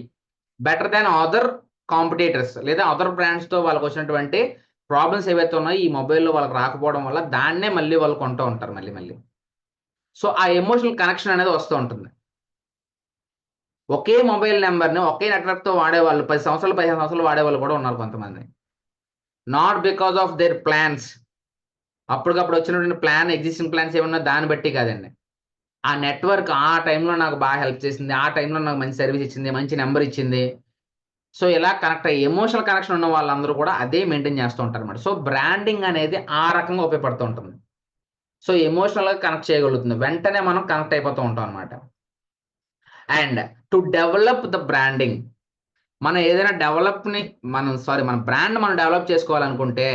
better than other competitors, లేదా అదర్ బ్రాండ్స్తో వాళ్ళకి వచ్చినటువంటి ప్రాబ్లమ్స్ ఏవైతే ఉన్నాయో ఈ మొబైల్లో వాళ్ళకి రాకపోవడం వల్ల దాన్నే మళ్ళీ వాళ్ళు కొంటూ ఉంటారు మళ్ళీ. సో ఆ ఎమోషనల్ కనెక్షన్ అనేది వస్తూ ఉంటుంది. ఒకే మొబైల్ నెంబర్ని ఒకే నెట్వర్క్తో వాడేవాళ్ళు 10 సంవత్సరాలు 15 సంవత్సరాలు వాడేవాళ్ళు కూడా ఉన్నారు కొంతమంది. Not because of their plans, అప్పటికప్పుడు వచ్చినటువంటి ప్లాన్, ఎగ్జిస్టింగ్ ప్లాన్స్ ఏమన్నా దాన్ని బట్టి కాదండి. ఆ నెట్వర్క్ ఆ టైంలో నాకు బాగా హెల్ప్ చేసింది, ఆ టైంలో నాకు మంచి సర్వీస్ ఇచ్చింది, మంచి నెంబర్ ఇచ్చింది. సో ఇలా కనెక్ట్ అయ్యి ఎమోషనల్ కనెక్షన్ ఉన్న వాళ్ళందరూ కూడా అదే మెయింటైన్ చేస్తూ ఉంటారు అనమాట. సో బ్రాండింగ్ అనేది ఆ రకంగా ఉపయోగపడుతూ ఉంటుంది. సో ఎమోషనల్గా కనెక్ట్ చేయగలుగుతుంది, వెంటనే మనం కనెక్ట్ అయిపోతూ ఉంటాం అనమాట. And to develop the branding, మనం ఏదైనా మన బ్రాండ్ మనం డెవలప్ చేసుకోవాలనుకుంటే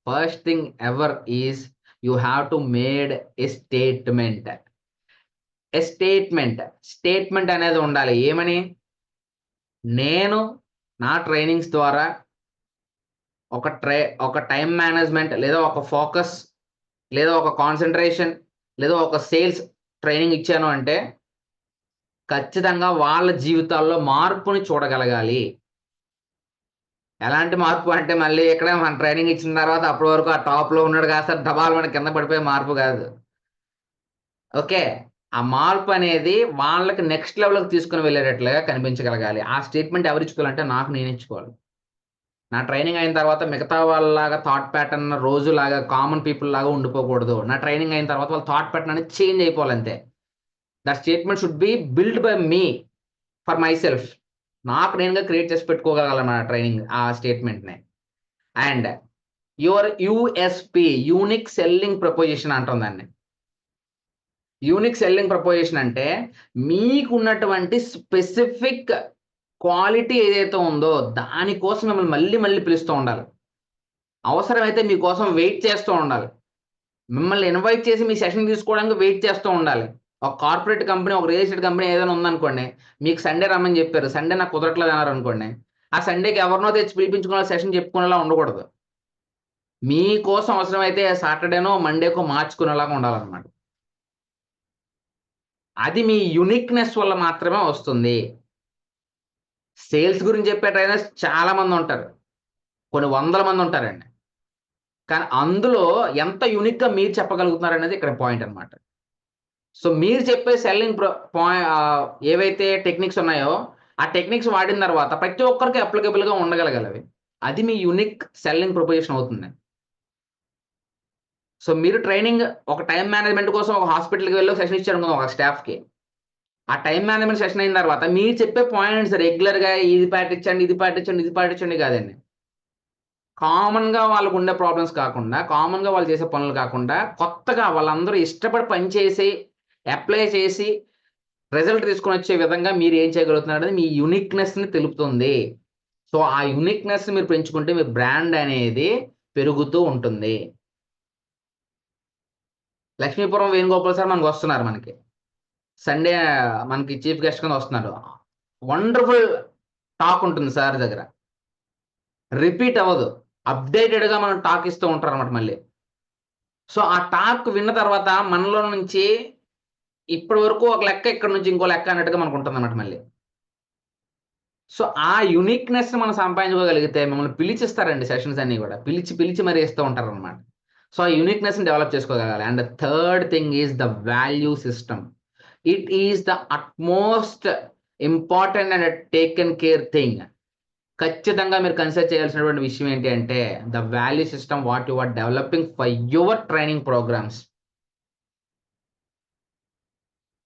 first thing ever is you have to made A statement అనేది ఉండాలి. ఏమని? నేను నా ట్రైనింగ్స్ ద్వారా ఒక టైం మేనేజ్మెంట్, లేదా ఒక ఫోకస్, లేదా ఒక కాన్సన్ట్రేషన్, లేదా ఒక సేల్స్ ట్రైనింగ్ ఇచ్చాను అంటే ఖచ్చితంగా వాళ్ళ జీవితాల్లో మార్పుని చూడగలగాలి. ఎలాంటి మార్పు అంటే మళ్ళీ ఇక్కడ మన ట్రైనింగ్ ఇచ్చిన తర్వాత అప్పటి వరకు ఆ టాప్లో ఉన్నాడు కాస్త డబాల్ మన కింద పడిపోయే మార్పు కాదు. ఓకే, ఆ మార్పు అనేది వాళ్ళకి నెక్స్ట్ లెవెల్కి తీసుకుని వెళ్ళేటట్లుగా కనిపించగలగాలి. ఆ స్టేట్మెంట్ ఎవరు ఇచ్చుకోవాలంటే నాకు నేను ఇచ్చుకోవాలి. నా ట్రైనింగ్ అయిన తర్వాత మిగతా వాళ్ళలాగా థాట్ ప్యాటర్న్ రోజులాగా కామన్ పీపుల్ లాగా ఉండిపోకూడదు. నా ట్రైనింగ్ అయిన తర్వాత వాళ్ళ థాట్ ప్యాటర్న్ అనేది చేంజ్ అయిపోవాలంతే. That statement should be build by me for myself. నాకు నేనుగా క్రియేట్ చేసి పెట్టుకోగలను నా ట్రైనింగ్ ఆ స్టేట్మెంట్ని. And your USP, unique selling proposition అంటాం దాన్ని. యూనిక్ సెల్లింగ్ ప్రపోజిషన్ అంటే మీకున్నటువంటి స్పెసిఫిక్ క్వాలిటీ ఏదైతే ఉందో దానికోసం మిమ్మల్ని మళ్ళీ పిలుస్తూ ఉండాలి. అవసరమైతే మీకోసం వెయిట్ చేస్తూ ఉండాలి. మిమ్మల్ని ఇన్వైట్ చేసి మీ సెషన్ తీసుకోవడానికి వెయిట్ చేస్తూ ఉండాలి. ఒక కార్పొరేట్ కంపెనీ, ఒక రియల్ ఎస్టేట్ కంపెనీ ఏదైనా ఉందనుకోండి, మీకు సండే రమ్మని చెప్పారు, సండే నాకు కుదరట్లేదు అన్నారు అనుకోండి, ఆ సండేకి ఎవరినో తెచ్చి పిలిపించుకునే సెషన్ చెప్పుకునేలా ఉండకూడదు. మీకోసం అవసరమైతే సాటర్డేనో మండేకో మార్చుకునేలాగా ఉండాలన్నమాట. అది మీ యునిక్నెస్ వల్ల మాత్రమే వస్తుంది. సేల్స్ గురించి చెప్పే ట్రైనర్స్ చాలా మంది ఉంటారు, కొన్ని వందల మంది ఉంటారండి. కానీ అందులో ఎంత యూనిక్గా మీరు చెప్పగలుగుతున్నారు అనేది ఇక్కడ పాయింట్ అనమాట. సో మీరు చెప్పే సెల్లింగ్ ఏవైతే టెక్నిక్స్ ఉన్నాయో ఆ టెక్నిక్స్ వాడిన తర్వాత ప్రతి ఒక్కరికి అప్లికబుల్గా ఉండగలగలవి. అది మీ యూనిక్ సెల్లింగ్ ప్రొపోజిషన్ అవుతుంది. సో మీరు ట్రైనింగ్ ఒక టైం మేనేజ్మెంట్ కోసం ఒక హాస్పిటల్కి వెళ్ళి సెషన్ ఇచ్చారు ఒక స్టాఫ్కి. ఆ టైం మేనేజ్మెంట్ సెషన్ అయిన తర్వాత మీరు చెప్పే పాయింట్స్ రెగ్యులర్గా ఇది పాటించండి కాదండి. కామన్గా వాళ్ళకు ఉండే ప్రాబ్లమ్స్ కాకుండా, కామన్గా వాళ్ళు చేసే పనులు కాకుండా, కొత్తగా వాళ్ళందరూ ఇష్టపడి పనిచేసి అప్లై చేసి రిజల్ట్ తీసుకొని వచ్చే విధంగా మీరు ఏం చేయగలుగుతున్నారు అనేది మీ యూనిక్నెస్ని తెలుపుతుంది. సో ఆ యూనిక్నెస్ మీరు పెంచుకుంటే మీ బ్రాండ్ అనేది పెరుగుతూ ఉంటుంది. లక్ష్మీపురం వేణుగోపాల్ సార్ మనకు వస్తున్నారు, మనకి సండే మనకి చీఫ్ గెస్ట్ కింద వస్తున్నారు. వండర్ఫుల్ టాక్ ఉంటుంది సార్ దగ్గర. రిపీట్ అవ్వదు, అప్డేటెడ్గా మనం టాక్ ఇస్తూ ఉంటారు అనమాట మళ్ళీ. సో ఆ టాక్ విన్న తర్వాత మనలో నుంచి ఇప్పటి వరకు ఒక లెక్క, ఇక్కడ నుంచి ఇంకో లెక్క అన్నట్టుగా మనకు ఉంటుంది అనమాట మళ్ళీ. సో ఆ యునిక్నెస్ మనం సంపాదించుకోగలిగితే మిమ్మల్ని పిలిచిస్తారండి, సెషన్స్ అన్ని కూడా పిలిచి మరీ ఇస్తూ ఉంటారు అనమాట. సో ఆ యునిక్నెస్ని డెవలప్ చేసుకోగలగాలి. And third thing is the value system. It is the utmost important and taken care thing. ఖచ్చితంగా మీరు కన్సిడర్ చేయాల్సినటువంటి విషయం ఏంటి అంటే the value system what you are developing for your training programmes.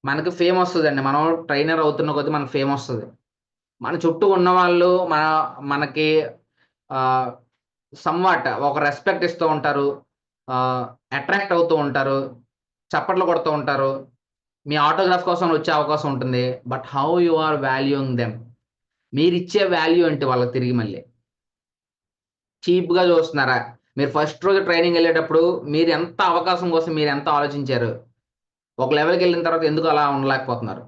మనకి ఫేమ్ వస్తుందండి, మనం ట్రైనర్ అవుతున్న కొద్దీ మనకు ఫేమ్ వస్తుంది. మన చుట్టూ ఉన్న వాళ్ళు మనకి సమ్వాట్ ఒక రెస్పెక్ట్ ఇస్తూ ఉంటారు, అట్రాక్ట్ అవుతూ ఉంటారు, చప్పట్లు కొడుతూ ఉంటారు, మీ ఆటోగ్రాఫ్ కోసం వచ్చే అవకాశం ఉంటుంది. But how you are valuing them, మీరు ఇచ్చే వాల్యూ ఏంటి వాళ్ళకి తిరిగి మళ్ళీ? చీప్గా చూస్తున్నారా? మీరు ఫస్ట్ రోజు ట్రైనింగ్ వెళ్ళేటప్పుడు మీరు ఎంత అవకాశం కోసం మీరు ఎంత ఆలోచించారు? ఒక లెవెల్కి వెళ్ళిన తర్వాత ఎందుకు అలా ఉండలేకపోతున్నారు?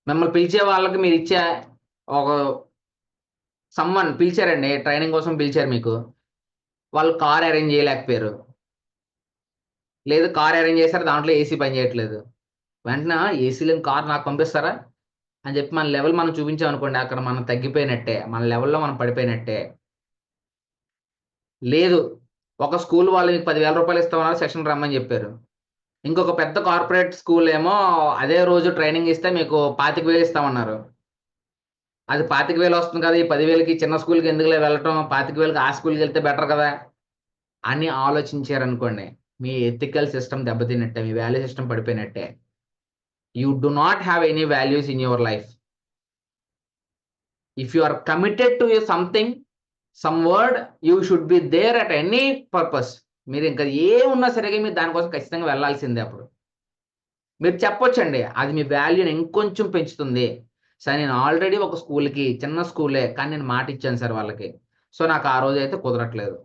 మిమ్మల్ని పిలిచే వాళ్ళకి మీరు ఇచ్చే ఒక సమ్మన్ పిలిచారండి, ట్రైనింగ్ కోసం పిలిచారు, మీకు వాళ్ళు కార్ అరేంజ్ చేయలేకపోయారు, లేదు కార్ అరేంజ్ చేశారు దాంట్లో ఏసీ పని చేయట్లేదు, వెంటనే ఏసీ లేని కార్ నాకు పంపిస్తారా అని చెప్పి మన లెవెల్ మనం చూపించామనుకోండి, అక్కడ మనం తగ్గిపోయినట్టే, మన లెవెల్లో మనం పడిపోయినట్టే. లేదు, ఒక స్కూల్ వాళ్ళు మీకు 10,000 రూపాయలు ఇస్తామన్నారు, సెషన్ రమ్మని చెప్పారు. ఇంకొక పెద్ద కార్పొరేట్ స్కూల్ ఏమో అదే రోజు ట్రైనింగ్ ఇస్తే మీకు 25,000 ఇస్తామన్నారు. అది 25,000 వస్తుంది కదా, ఈ 10,000కి చిన్న స్కూల్కి ఎందుకులే వెళ్ళటం, 25,000కి ఆ స్కూల్కి వెళ్తే బెటర్ కదా అని ఆలోచించారనుకోండి, మీ ఎథికల్ సిస్టమ్ దెబ్బతిన్నట్టే, మీ వాల్యూ సిస్టమ్ పడిపోయినట్టే. You do not have any values in your life. If you are committed to something, some word, you should be there at any purpose. మీరు ఇంకా ఏమున్నా సరే మీరు దానికోసం ఖచ్చితంగా వెళ్ళాల్సిందే. అప్పుడు మీరు చెప్పొచ్చండి, అది మీ వాల్యూని ఇంకొంచెం పెంచుతుంది. సార్ నేను ఆల్రెడీ ఒక స్కూల్కి, చిన్న స్కూలే కానీ నేను మాట ఇచ్చాను సార్ వాళ్ళకి, సో నాకు ఆ రోజు అయితే కుదరట్లేదు,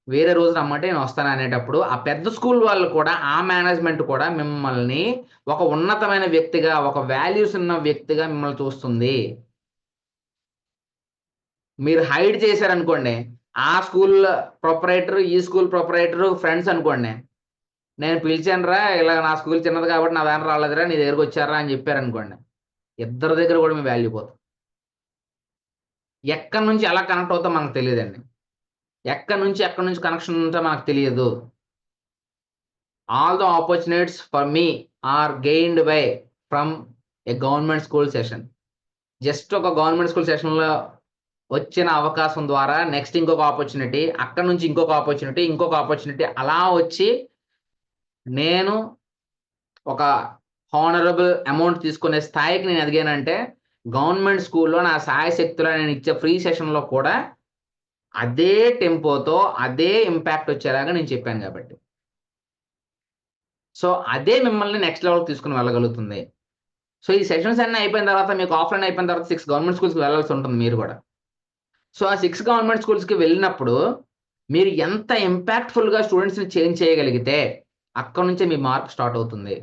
వేరే రోజు రమ్మంటే నేను వస్తాను అనేటప్పుడు ఆ పెద్ద స్కూల్ వాళ్ళు కూడా, ఆ మేనేజ్మెంట్ కూడా మిమ్మల్ని ఒక ఉన్నతమైన వ్యక్తిగా, ఒక వాల్యూస్ ఉన్న వ్యక్తిగా మిమ్మల్ని చూస్తుంది. మీరు హైడ్ చేశారనుకోండి, ఆ స్కూల్ ప్రొపరేటర్ ఈ స్కూల్ ప్రొపరేటర్ ఫ్రెండ్స్ అనుకోండి, నేను పిలిచాను రా, ఇలా నా స్కూల్ చిన్నది కాబట్టి నా దాని రాలేదురా, నీ దగ్గరకు వచ్చారా అని చెప్పారనుకోండి, ఇద్దరి దగ్గర కూడా మీ వాల్యూ పోతుంది. ఎక్కడి నుంచి ఎలా కనెక్ట్ అవుతాం మనకు తెలియదండి, ఎక్కడి నుంచి కనెక్షన్ ఉంటే మనకు తెలియదు. All the opportunities for me are gained by from a government school session. జస్ట్ ఒక గవర్నమెంట్ స్కూల్ సెషన్లో వచ్చిన అవకాశం ద్వారా నెక్స్ట్ ఇంకొక ఆపర్చునిటీ, అక్కడ నుంచి ఇంకొక ఆపర్చునిటీ అలా వచ్చి నేను ఒక హానరబుల్ అమౌంట్ తీసుకునే స్థాయికి నేను ఎదిగానంటే గవర్నమెంట్ స్కూల్లో నా సాయశక్తిలో నేను ఇచ్చే ఫ్రీ సెషన్లో కూడా అదే టెంపోతో అదే ఇంపాక్ట్ వచ్చేలాగా నేను చెప్పాను కాబట్టి. సో అదే మిమ్మల్ని నెక్స్ట్ లెవెల్కి తీసుకుని వెళ్ళగలుగుతుంది. సో ఈ సెషన్స్ అన్నీ అయిపోయిన తర్వాత, మీకు ఆఫ్లైన్ అయిపోయిన తర్వాత 6 గవర్నమెంట్ స్కూల్స్కి వెళ్ళాల్సి ఉంటుంది మీరు కూడా. సో ఆ 6 గవర్నమెంట్ స్కూల్స్కి వెళ్ళినప్పుడు మీరు ఎంత ఇంపాక్ట్ఫుల్గా స్టూడెంట్స్ని చేంజ్ చేయగలిగితే అక్కడ నుంచే మీ మార్క్ స్టార్ట్ అవుతుంది.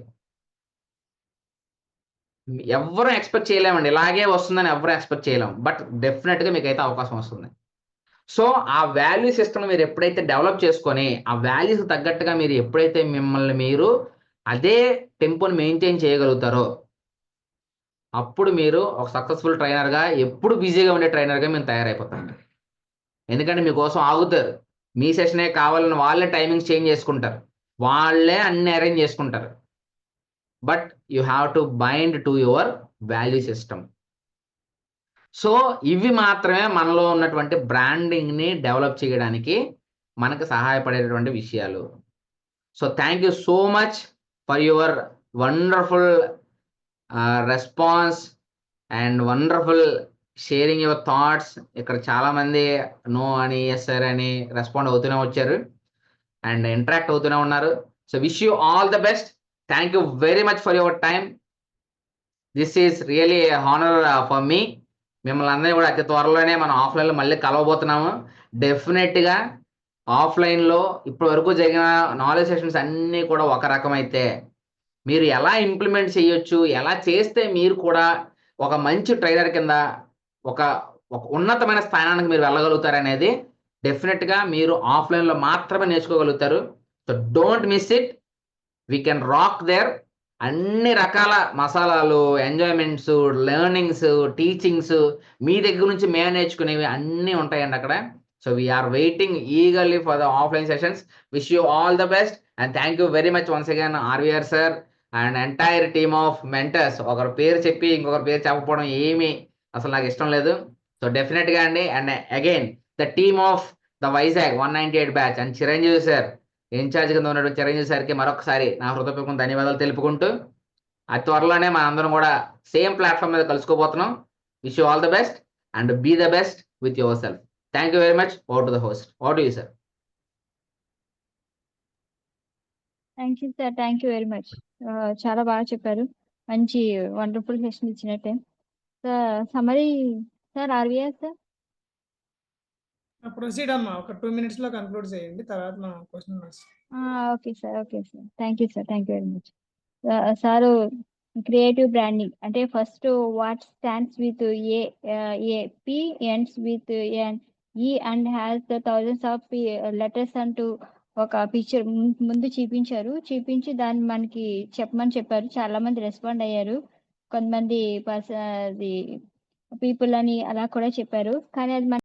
ఎవరు ఎక్స్పెక్ట్ చేయలేమండి, ఇలాగే వస్తుందని ఎవరు ఎక్స్పెక్ట్ చేయలేము, బట్ డెఫినెట్గా మీకు అయితే అవకాశం వస్తుంది. సో ఆ వాల్యూ సిస్టమ్ మీరు ఎప్పుడైతే డెవలప్ చేసుకొని, ఆ వాల్యూస్ తగ్గట్టుగా మీరు ఎప్పుడైతే మిమ్మల్ని మీరు అదే టెంపోని మెయింటైన్ చేయగలుగుతారో, అప్పుడు మీరు ఒక సక్సెస్ఫుల్ ట్రైనర్గా, ఎప్పుడు బిజీగా ఉండే ట్రైనర్గా మేము తయారైపోతాం. ఎందుకంటే మీకోసం ఆగుతారు, మీ సెషనే కావాలని వాళ్ళే టైమింగ్స్ చేంజ్ చేసుకుంటారు, వాళ్ళే అన్ని అరేంజ్ చేసుకుంటారు. But you have to bind to your value system. So ఇవి మాత్రమే మనలో ఉన్నటువంటి బ్రాండింగ్ని డెవలప్ చేయడానికి మనకు సహాయపడేటటువంటి విషయాలు. So thank you so much for your wonderful response and wonderful sharing your thoughts. ఇక్కడ చాలామంది నో అని, ఎస్ సార్ అని రెస్పాండ్ అవుతూనే వచ్చారు అండ్ ఇంటరాక్ట్ అవుతూనే ఉన్నారు. So wish you all the best. Thank you very much for your time. This is really honour for me. మిమ్మల్ని అందరినీ కూడా అతి త్వరలోనే మనం ఆఫ్లైన్లో మళ్ళీ కలవబోతున్నాము. డెఫినెట్గా ఆఫ్లైన్లో ఇప్పటి వరకు జరిగిన నాలెడ్జ్ సెషన్స్ అన్నీ కూడా ఒక రకమైతే, మీరు ఎలా ఇంప్లిమెంట్ చేయొచ్చు, ఎలా చేస్తే మీరు కూడా ఒక మంచి ట్రైనర్ కింద, ఒక ఒక ఉన్నతమైన స్థానానికి మీరు వెళ్ళగలుగుతారనేది డెఫినెట్గా మీరు ఆఫ్లైన్లో మాత్రమే నేర్చుకోగలుగుతారు. So don't miss it. We can rock there. అన్ని రకాల మసాలాలు, ఎంజాయ్మెంట్స్, లెర్నింగ్స్, టీచింగ్స్ మీ దగ్గర నుంచి మేము నేర్చుకునేవి అన్నీ ఉంటాయండి అక్కడ. So we're waiting eagerly for the offline sessions. Wish you all the best and thank you very much once again RVR sir and entire team of mentors. ఒకరి పేరు చెప్పి ఇంకొకరి పేరు చెప్పకపోవడం ఏమీ అసలు నాకు ఇష్టం లేదు. సో డెఫినెట్గా అండి. And again the team of the Vizag 198 batch and Chiranjeevi sir incharge కింద ఉన్నటువంటి చిరంజీవి సార్కి మరొకసారి నా హృదయపూర్వక ధన్యవాదాలు తెలుపుకుంటూ అతి త్వరలోనే మన అందరం కూడా సేమ్ ప్లాట్ఫామ్ మీద కలుసుకోబోతున్నాం. Wish you all the best and be the best with yourself. Thank you very much. Over to the host. Over to you sir. Thank you sir, thank you very much. చాలా బాగా చెప్పారు, మంచి వండర్ఫుల్ సెషన్ ఇచ్చినట్టే. Sir summary sir, RVR sir. Proceed అమ్మా, ఒక 2 minutes లో కన్క్లూడ్ చేయండి, తర్వాత మన question okay sir, okay sir. Thank you sir, thank you very much. Sir creative branding అంటే first what stands with A P ends with N E and has the thousands of letters అంటూ ఒక పిక్చర్ ముందు చూపించి దాన్ని మనకి చెప్పమని చెప్పారు. చాలా మంది రెస్పాండ్ అయ్యారు. కొంతమంది పీపుల్ అని అలా కూడా చెప్పారు. కానీ అది